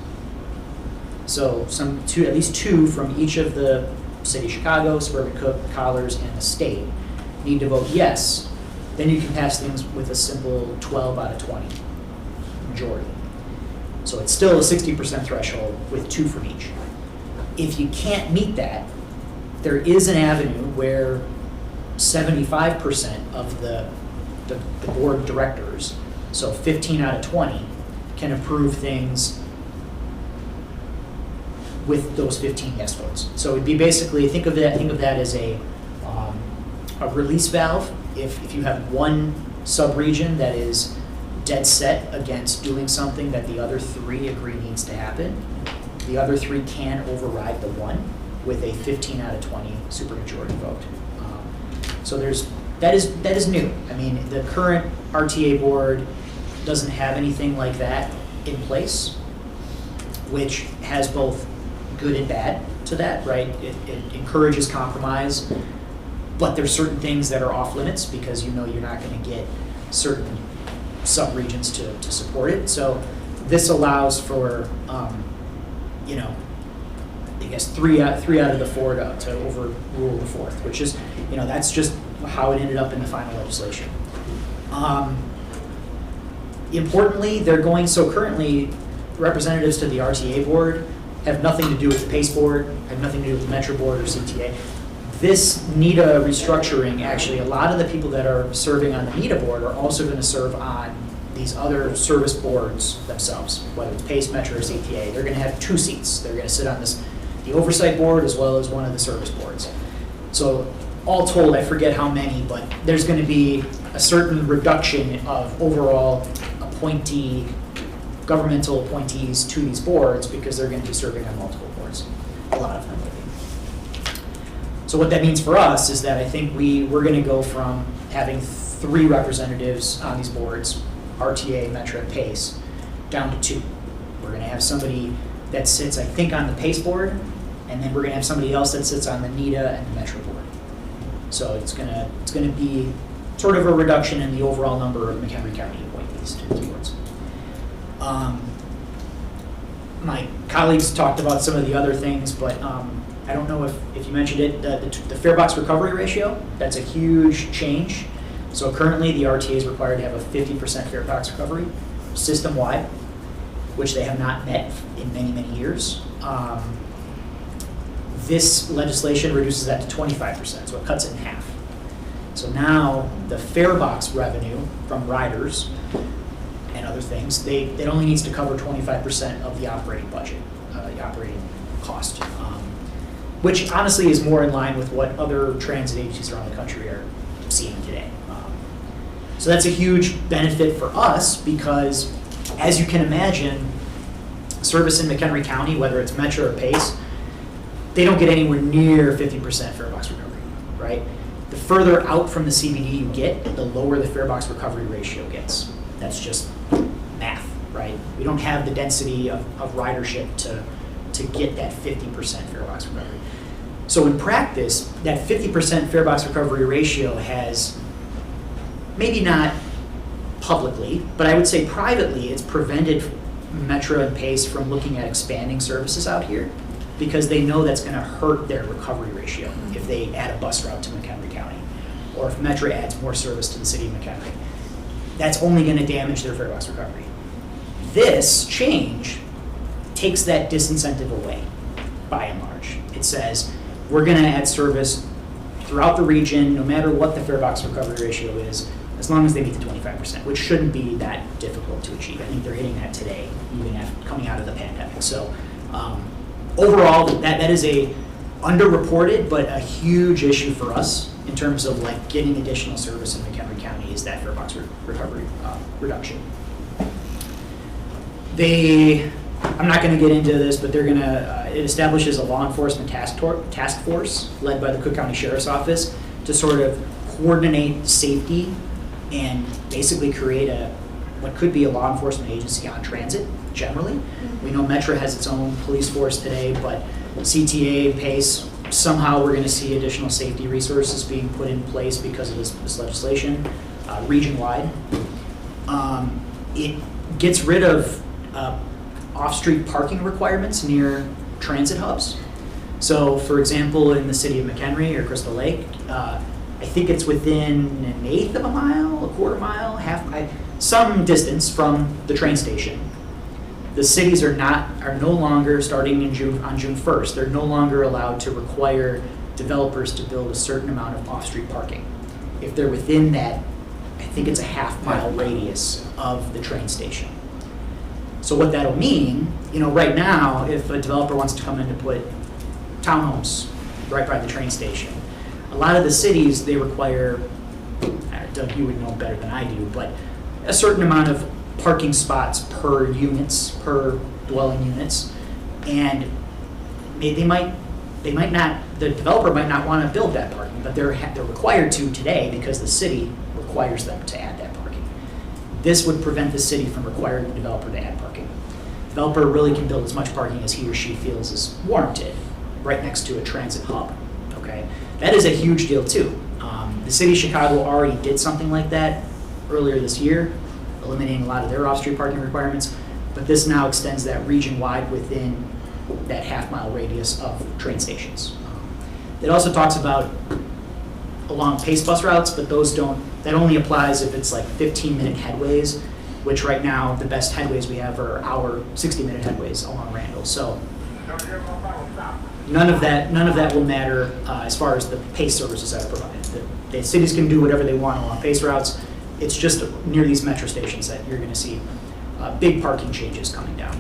So at least 2 from each of the City of Chicago, Suburban Cook, Collars, and the state need to vote yes. Then you can pass things with a simple 12 out of 20 majority. So it's still a 60% threshold with 2 from each. If you can't meet that, there is an avenue where 75% of the board directors, so 15 out of 20, can approve things with those 15 yes votes. So it'd be basically, think of that as a release valve. If you have one sub-region that is dead set against doing something that the other 3 agree needs to happen, the other 3 can override the 1. with a 15 out of 20 supermajority vote. So that is new. I mean, the current RTA board doesn't have anything like that in place, which has both good and bad to that, right? It encourages compromise, but there's certain things that are off limits because you know you're not going to get certain sub-regions to support it. So this allows for, you know, I guess three out of the four to overrule the fourth, which is, you know, that's just how it ended up in the final legislation. Importantly, they're going, so currently representatives to the RTA board have nothing to do with the PACE board, have nothing to do with the Metro board or CTA. This NETA restructuring, actually, a lot of the people that are serving on the NETA board are also going to serve on these other service boards themselves, whether it's PACE, Metro, or CTA. They're going to have 2 seats. They're going to sit on the oversight board as well as one of the service boards. So all told, I forget how many, but there's going to be a certain reduction of overall governmental appointees to these boards because they're going to be serving on multiple boards, a lot of them will be. So what that means for us is that I think we're going to go from having 3 representatives on these boards, RTA, Metro, and PACE, down to 2. We're going to have somebody that sits, I think, on the PACE board, and then we're going to have somebody else that sits on the NETA and the Metro board. So it's going to be sort of a reduction in the overall number of McHenry County appointees to these boards. My colleagues talked about some of the other things, but I don't know if you mentioned it, the fare box recovery ratio, that's a huge change. So currently the RTA is required to have a 50% fare box recovery system-wide, which they have not met in many, many years. This legislation reduces that to 25%, so it cuts it in half. So now the fare box revenue from riders and other things, it only needs to cover 25% of the operating budget, the operating cost, which honestly is more in line with what other transit agencies around the country are seeing today. So that's a huge benefit for us because, as you can imagine, service in McHenry County, whether it's Metro or PACE, they don't get anywhere near 50% fare box recovery, right? The further out from the CBD you get, the lower the fare box recovery ratio gets. That's just math, right? We don't have the density of ridership to get that 50% fare box recovery. So in practice, that 50% fare box recovery ratio has, maybe not publicly, but I would say privately, it's prevented Metro and PACE from looking at expanding services out here because they know that's going to hurt their recovery ratio if they add a bus route to McHenry County or if Metro adds more service to the city of McHenry. That's only going to damage their fare box recovery. This change takes that disincentive away, by and large. It says, we're going to add service throughout the region, no matter what the fare box recovery ratio is, as long as they meet the 25%, which shouldn't be that difficult to achieve. I think they're hitting that today, even after coming out of the pandemic. So overall, that is a underreported but a huge issue for us in terms of like getting additional service in McHenry County is that fare box recovery reduction. I'm not going to get into this, but they're going to, it establishes a law enforcement task force led by the Cook County Sheriff's Office to sort of coordinate safety and basically create what could be a law enforcement agency on transit generally. We know Metro has its own police force today, but CTA, PACE, somehow we're going to see additional safety resources being put in place because of this legislation, region-wide. It gets rid of off-street parking requirements near transit hubs. So, for example, in the city of McHenry or Crystal Lake, I think it's within an eighth of a mile, a quarter mile, some distance from the train station. The cities are no longer, starting on June 1st, they're no longer allowed to require developers to build a certain amount of off-street parking. If they're within that, I think it's a half-mile radius of the train station. So what that'll mean, right now, if a developer wants to come in to put townhomes right by the train station, a lot of the cities, they require, Doug, you would know better than I do, but a certain amount of parking spots per dwelling units, and they might they might not, the developer might not want to build that parking, but they're required to today because the city requires them to add that parking. This would prevent the city from requiring the developer to add parking. Developer really can build as much parking as he or she feels is warranted right next to a transit hub, okay? That is a huge deal too. The city of Chicago already did something like that earlier this year, eliminating a lot of their off-street parking requirements, but this now extends that region-wide within that half-mile radius of train stations. It also talks about along pace bus routes, but that only applies if it's like 15-minute headways, which right now, the best headways we have are our 60-minute headways along Randall. So none of that will matter as far as the pace services that are provided. The cities can do whatever they want along pace routes. It's just near these metro stations that you're going to see big parking changes coming down.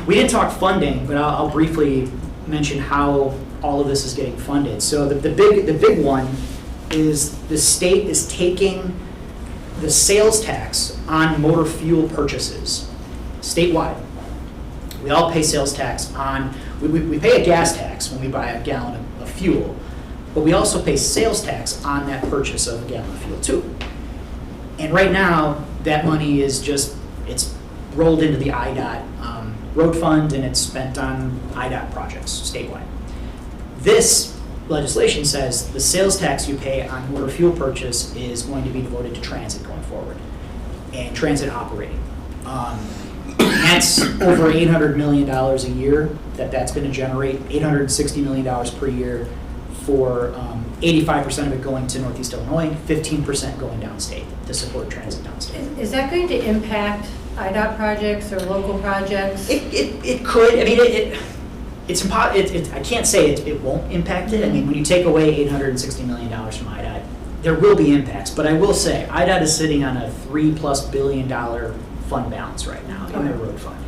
We didn't talk funding, but I'll briefly mention how all of this is getting funded. So the big one is the state is taking the sales tax on motor fuel purchases statewide. We all pay sales tax on, we pay a gas tax when we buy a gallon of fuel, but we also pay sales tax on that purchase of a gallon of fuel too. And right now, that money is it's rolled into the IDOT road fund and it's spent on IDOT projects statewide. This legislation says the sales tax you pay on motor fuel purchase is going to be devoted to transit going forward and transit operating. That's over $800 million a year that's going to generate, $860 million per year for 85% of it going to Northeast Illinois, 15% going downstate to support transit downstate. Is that going to impact IDOT projects or local projects? It could. I mean, it's impossible. I can't say it won't impact it. I mean, when you take away $860 million from IDOT, there will be impacts. But I will say, IDOT is sitting on a $3+ billion fund balance right now in their road fund.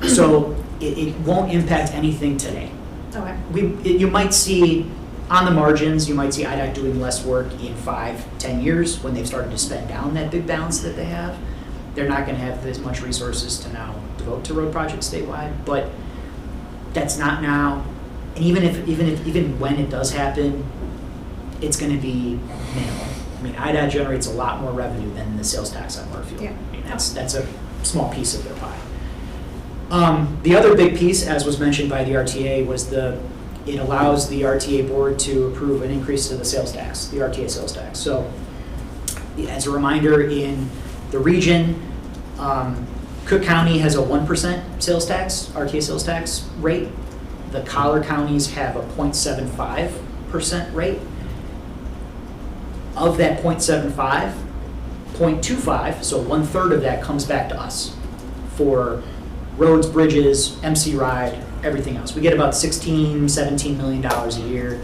So it won't impact anything today. Okay. You might see, on the margins, you might see IDOT doing less work in 5-10 years when they've started to spend down that big balance that they have. They're not going to have as much resources to now devote to road projects statewide, but that's not now. And even when it does happen, it's going to be minimal. I mean, IDOT generates a lot more revenue than the sales tax on motor fuel. Yeah. I mean, that's a small piece of their pie. The other big piece, as was mentioned by the RTA, was it allows the RTA board to approve an increase to the sales tax, the RTA sales tax. So, as a reminder, in the region, Cook County has a 1% sales tax, RTA sales tax rate. The collar counties have a 0.75% rate. Of that 0.75, 0.25, so 1/3 of that comes back to us for roads, bridges, MC ride, everything else. We get about $16-17 million a year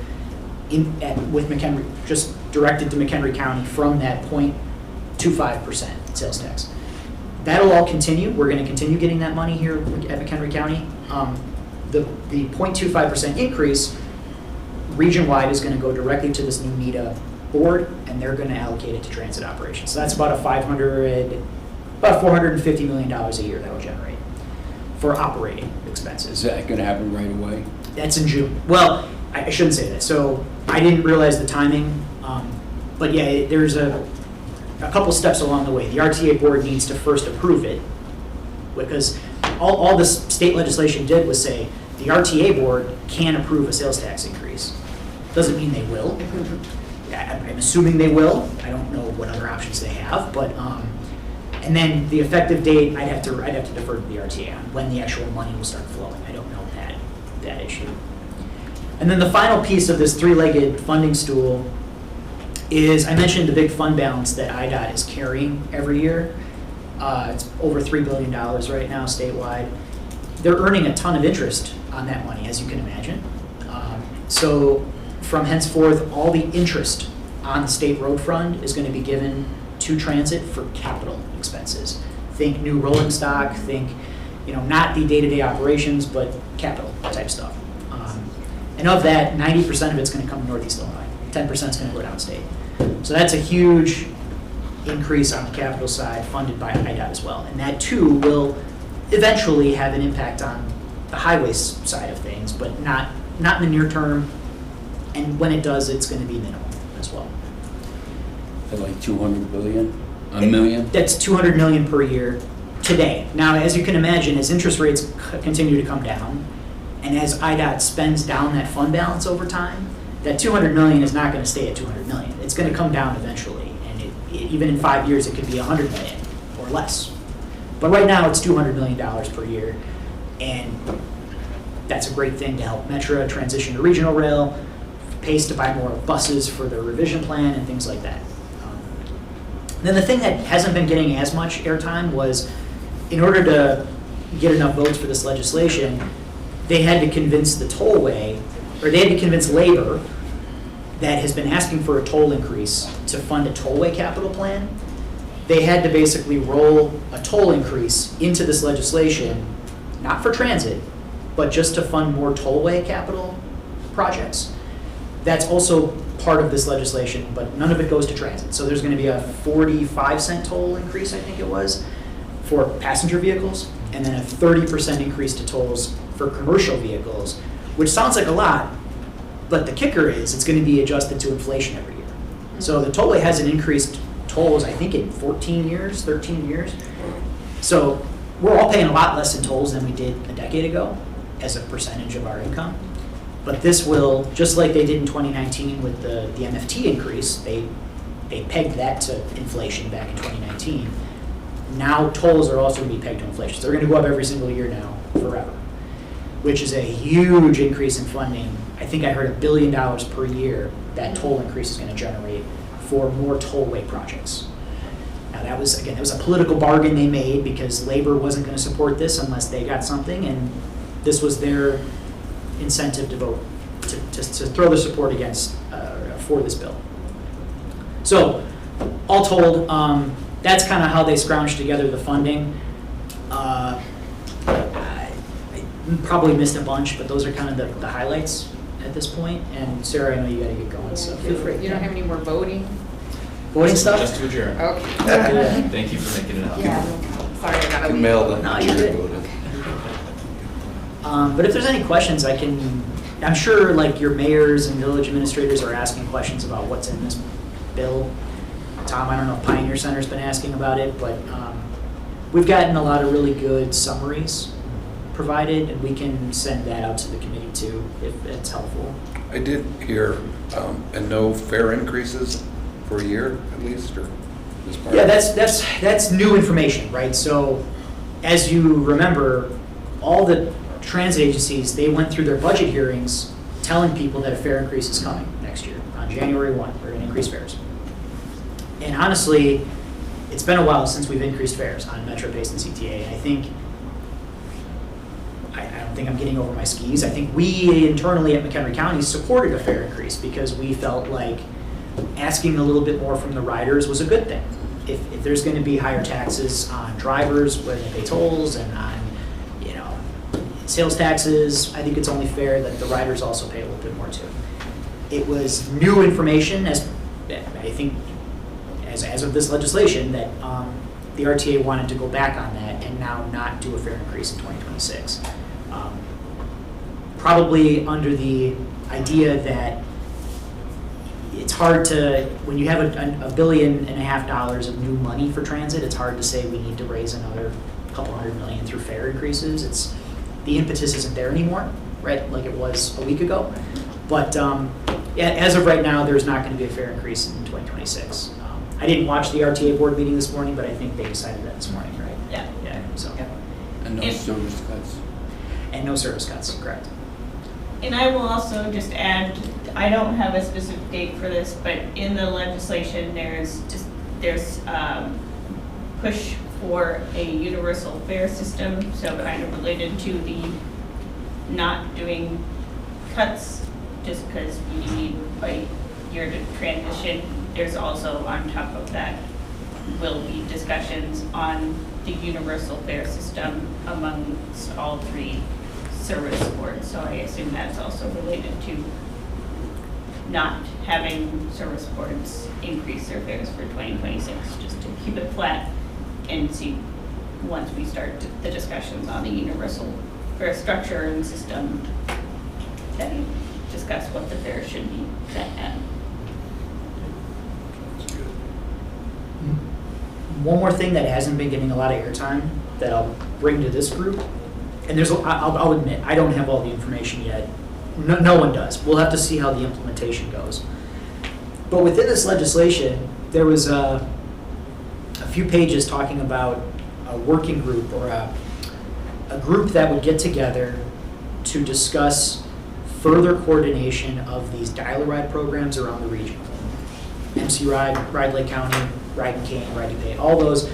with McHenry, just directed to McHenry County from that 0.25% sales tax. That'll all continue. We're going to continue getting that money here at McHenry County. The 0.25% increase region-wide is going to go directly to this new NETA board, and they're going to allocate it to transit operations. So that's about $450 million a year that'll generate for operating expenses. Is that going to happen right away? That's in June. Well, I shouldn't say that. So I didn't realize the timing, but yeah, there's a couple steps along the way. The RTA board needs to first approve it, because all this state legislation did was say the RTA board can approve a sales tax increase. Doesn't mean they will. I'm assuming they will. I don't know what other options they have, but and then the effective date, I'd have to defer to the RTA on when the actual money will start flowing. I don't know that issue. And then the final piece of this three-legged funding stool is, I mentioned the big fund balance that IDOT is carrying every year. It's over $3 billion right now statewide. They're earning a ton of interest on that money, as you can imagine. So from henceforth, all the interest on the state road fund is going to be given to transit for capital expenses. Think new rolling stock, think, not the day-to-day operations, but capital type stuff. And of that, 90% of it's going to come to Northeast Illinois. 10% is going to go downstate. So that's a huge increase on the capital side, funded by IDOT as well. And that too will eventually have an impact on highway side of things, but not in the near term. And when it does, it's going to be minimal as well. So like 200 billion, a million? That's 200 million per year today. Now, as you can imagine, as interest rates continue to come down, and as IDOT spends down that fund balance over time, that 200 million is not going to stay at 200 million. It's going to come down eventually, and even in 5 years, it could be 100 million or less. But right now, it's $200 million per year, and that's a great thing to help Metra transition to regional rail, Pace to buy more buses for the revision plan, and things like that. Then the thing that hasn't been getting as much airtime was, in order to get enough votes for this legislation, they had to convince the tollway, or they had to convince labor that has been asking for a toll increase to fund a tollway capital plan. They had to basically roll a toll increase into this legislation, not for transit, but just to fund more tollway capital projects. That's also part of this legislation, but none of it goes to transit. So there's going to be a 45-cent toll increase, I think it was, for passenger vehicles, and then a 30% increase to tolls for commercial vehicles, which sounds like a lot, but the kicker is it's going to be adjusted to inflation every year. So the tollway hasn't increased tolls, I think, in 13 years. So we're all paying a lot less in tolls than we did a decade ago as a percentage of our income. But this will, just like they did in 2019 with the MFT increase, they pegged that to inflation back in 2019. Now tolls are also going to be pegged to inflation. So they're going to go up every single year now, forever, which is a huge increase in funding. I think I heard $1 billion per year that toll increase is going to generate for more tollway projects. Now that was a political bargain they made because labor wasn't going to support this unless they got something, and this was their incentive to vote, to throw the support against, for this bill. So, all told, that's kind of how they scrounged together the funding. I probably missed a bunch, but those are kind of the highlights at this point. And Sarah, I know you got to get going, so feel free. You don't have any more voting? Voting stuff? Just to adjourn. Okay. Thank you for making it up. Yeah. Sorry, I got to leave. Mail them. No, you're good. But if there's any questions, I'm sure like your mayors and village administrators are asking questions about what's in this bill. Tom, I don't know if Pioneer Center's been asking about it, but we've gotten a lot of really good summaries provided, and we can send that out to the committee too, if it's helpful. I did hear, and no fare increases for a year at least, or this part? Yeah, that's new information, right? So, as you remember, all the transit agencies, they went through their budget hearings telling people that a fare increase is coming next year. On January 1, we're going to increase fares. And honestly, it's been a while since we've increased fares on Metro, Pace, and CTA. And I don't think I'm getting over my skis. I think we internally at McHenry County supported a fare increase because we felt like asking a little bit more from the riders was a good thing. If there's going to be higher taxes on drivers when they pay tolls and on sales taxes, I think it's only fair that the riders also pay a little bit more too. It was new information, as I think, as of this legislation, that the RTA wanted to go back on that and now not do a fare increase in 2026. Probably under the idea that it's hard to, when you have $1.5 billion of new money for transit, it's hard to say we need to raise another couple $100 million through fare increases. The impetus isn't there anymore, right, like it was a week ago. But as of right now, there's not going to be a fare increase in 2026. I didn't watch the RTA board meeting this morning, but I think they decided that this morning, right? Yeah. Yeah, so. And no service cuts. And no service cuts, correct. And I will also just add, I don't have a specific date for this, but in the legislation, there's push for a universal fare system, so kind of related to the not doing cuts, just because we need a year to transition. There's also, on top of that, will be discussions on the universal fare system amongst all three service boards. So I assume that's also related to not having service boards increase their fares for 2026, just to keep it flat and see once we start the discussions on the universal or a structure and system that you discuss what the fare should be set at. One more thing that hasn't been getting a lot of airtime that I'll bring to this group, and I'll admit, I don't have all the information yet. No one does. We'll have to see how the implementation goes. But within this legislation, there was a few pages talking about a working group or a group that would get together to discuss further coordination of these dial-a-ride programs around the region. MC Ride, Ride Lake County, Ride and Cane, Ride and Pay, all those.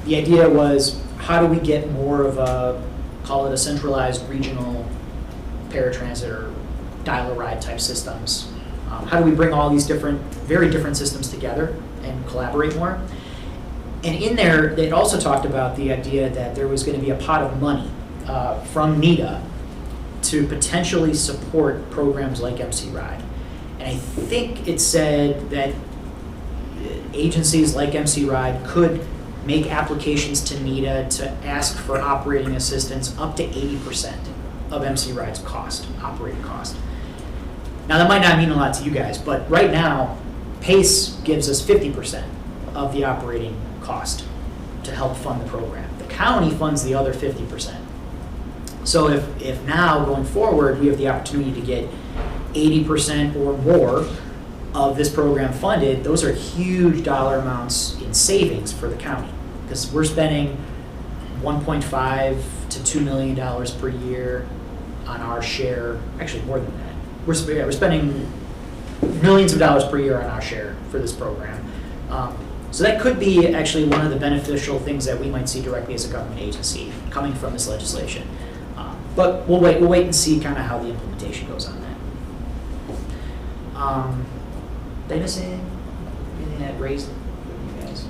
The idea was, how do we get more of a, call it a centralized regional paratransit or dial-a-ride type systems? How do we bring all these very different systems together and collaborate more? And in there, they also talked about the idea that there was going to be a pot of money from NEDA to potentially support programs like MC Ride. And I think it said that agencies like MC Ride could make applications to NEDA to ask for operating assistance up to 80% of MC Ride's cost, operating cost. Now that might not mean a lot to you guys, but right now, PACE gives us 50% of the operating cost to help fund the program. The county funds the other 50%. So if now, going forward, we have the opportunity to get 80% or more of this program funded, those are huge dollar amounts in savings for the county, because we're spending $1.5 to $2 million per year on our share, actually more than that. We're spending millions of dollars per year on our share for this program. So that could be actually one of the beneficial things that we might see directly as a government agency coming from this legislation. But we'll wait and see kind of how the implementation goes on that. Did I miss anything? Anything that raised with you guys?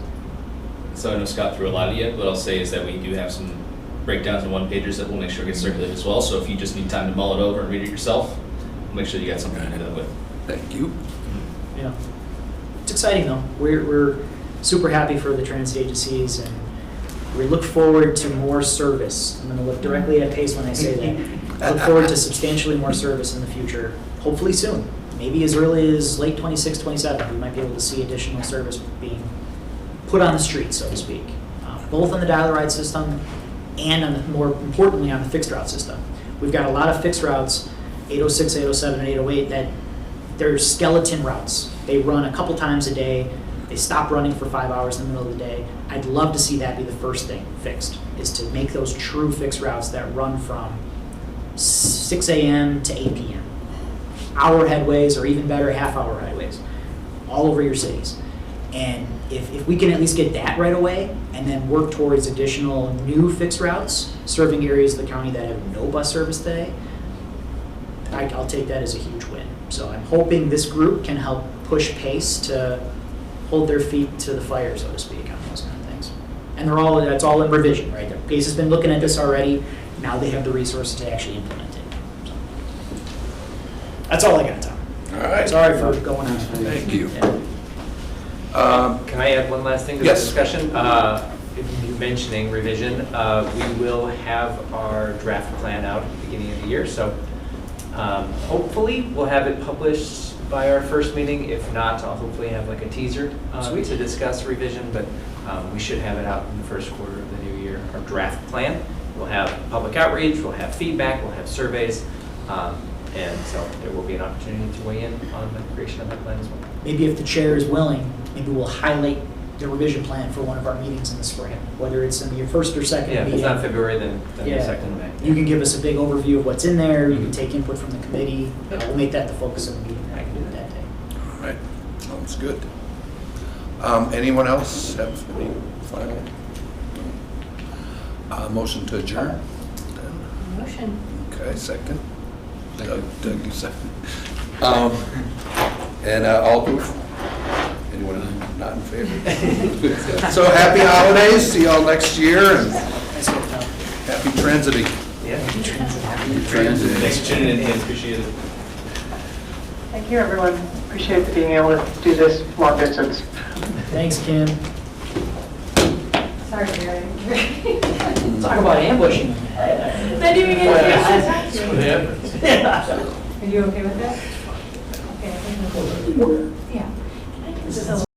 So I know Scott threw a lot of it, what I'll say is that we do have some breakdowns and one-pagers that we'll make sure get circulated as well. So if you just need time to mull it over and read it yourself, we'll make sure you got something to do that with. Thank you. Yeah. It's exciting though. We're super happy for the transit agencies, and we look forward to more service. I'm going to look directly at PACE when I say that. Look forward to substantially more service in the future, hopefully soon. Maybe as early as late 26, 27, we might be able to see additional service being put on the street, so to speak, both on the dial-a-ride system and more importantly on the fixed route system. We've got a lot of fixed routes, 806, 807, and 808, that they're skeleton routes. They run a couple times a day. They stop running for 5 hours in the middle of the day. I'd love to see that be the first thing fixed, is to make those true fixed routes that run from 6 a.m. to 8 p.m. Hour headways, or even better, half-hour headways, all over your cities. And if we can at least get that right away, and then work towards additional new fixed routes serving areas of the county that have no bus service today, I'll take that as a huge win. So I'm hoping this group can help push PACE to hold their feet to the fire, so to speak, on those kind of things. And that's all in revision, right? PACE has been looking at this already. Now they have the resources to actually implement it. So that's all I got, Tom. All right. Sorry for going on. Thank you. Yeah. Can I add one last thing to Yes. the discussion? Mentioning revision, we will have our draft plan out at the beginning of the year, so hopefully we'll have it published by our first meeting. If not, I'll hopefully have like a teaser to discuss revision, but we should have it out in the first quarter of the new year, our draft plan. We'll have public outreach, we'll have feedback, we'll have surveys, and so there will be an opportunity to weigh in on the creation of that plan as well. Maybe if the chair is willing, maybe we'll highlight the revision plan for one of our meetings in the spring, whether it's in your first or second Yeah, if meeting. it's not February, then the Yeah. second of May. You can give us a big overview of what's in there. You can take input from the committee. We'll make that the focus of the meeting. I can do it that day. All right, sounds good. Anyone else have any final? Motion to adjourn? Motion. Okay, second. Doug, you second. And all approve? Anyone not in favor? So happy holidays, see y'all next year, and happy transiting. Yeah. Happy transit. Thanks for tuning in, Ian, appreciate it. Thank you, everyone. Appreciate being able to do this long distance. Thanks, Kim. Sorry, Gary. Talk about ambushing. Then you get That's what happens. Are you okay with that? Okay. I think we'll- Yeah. This is a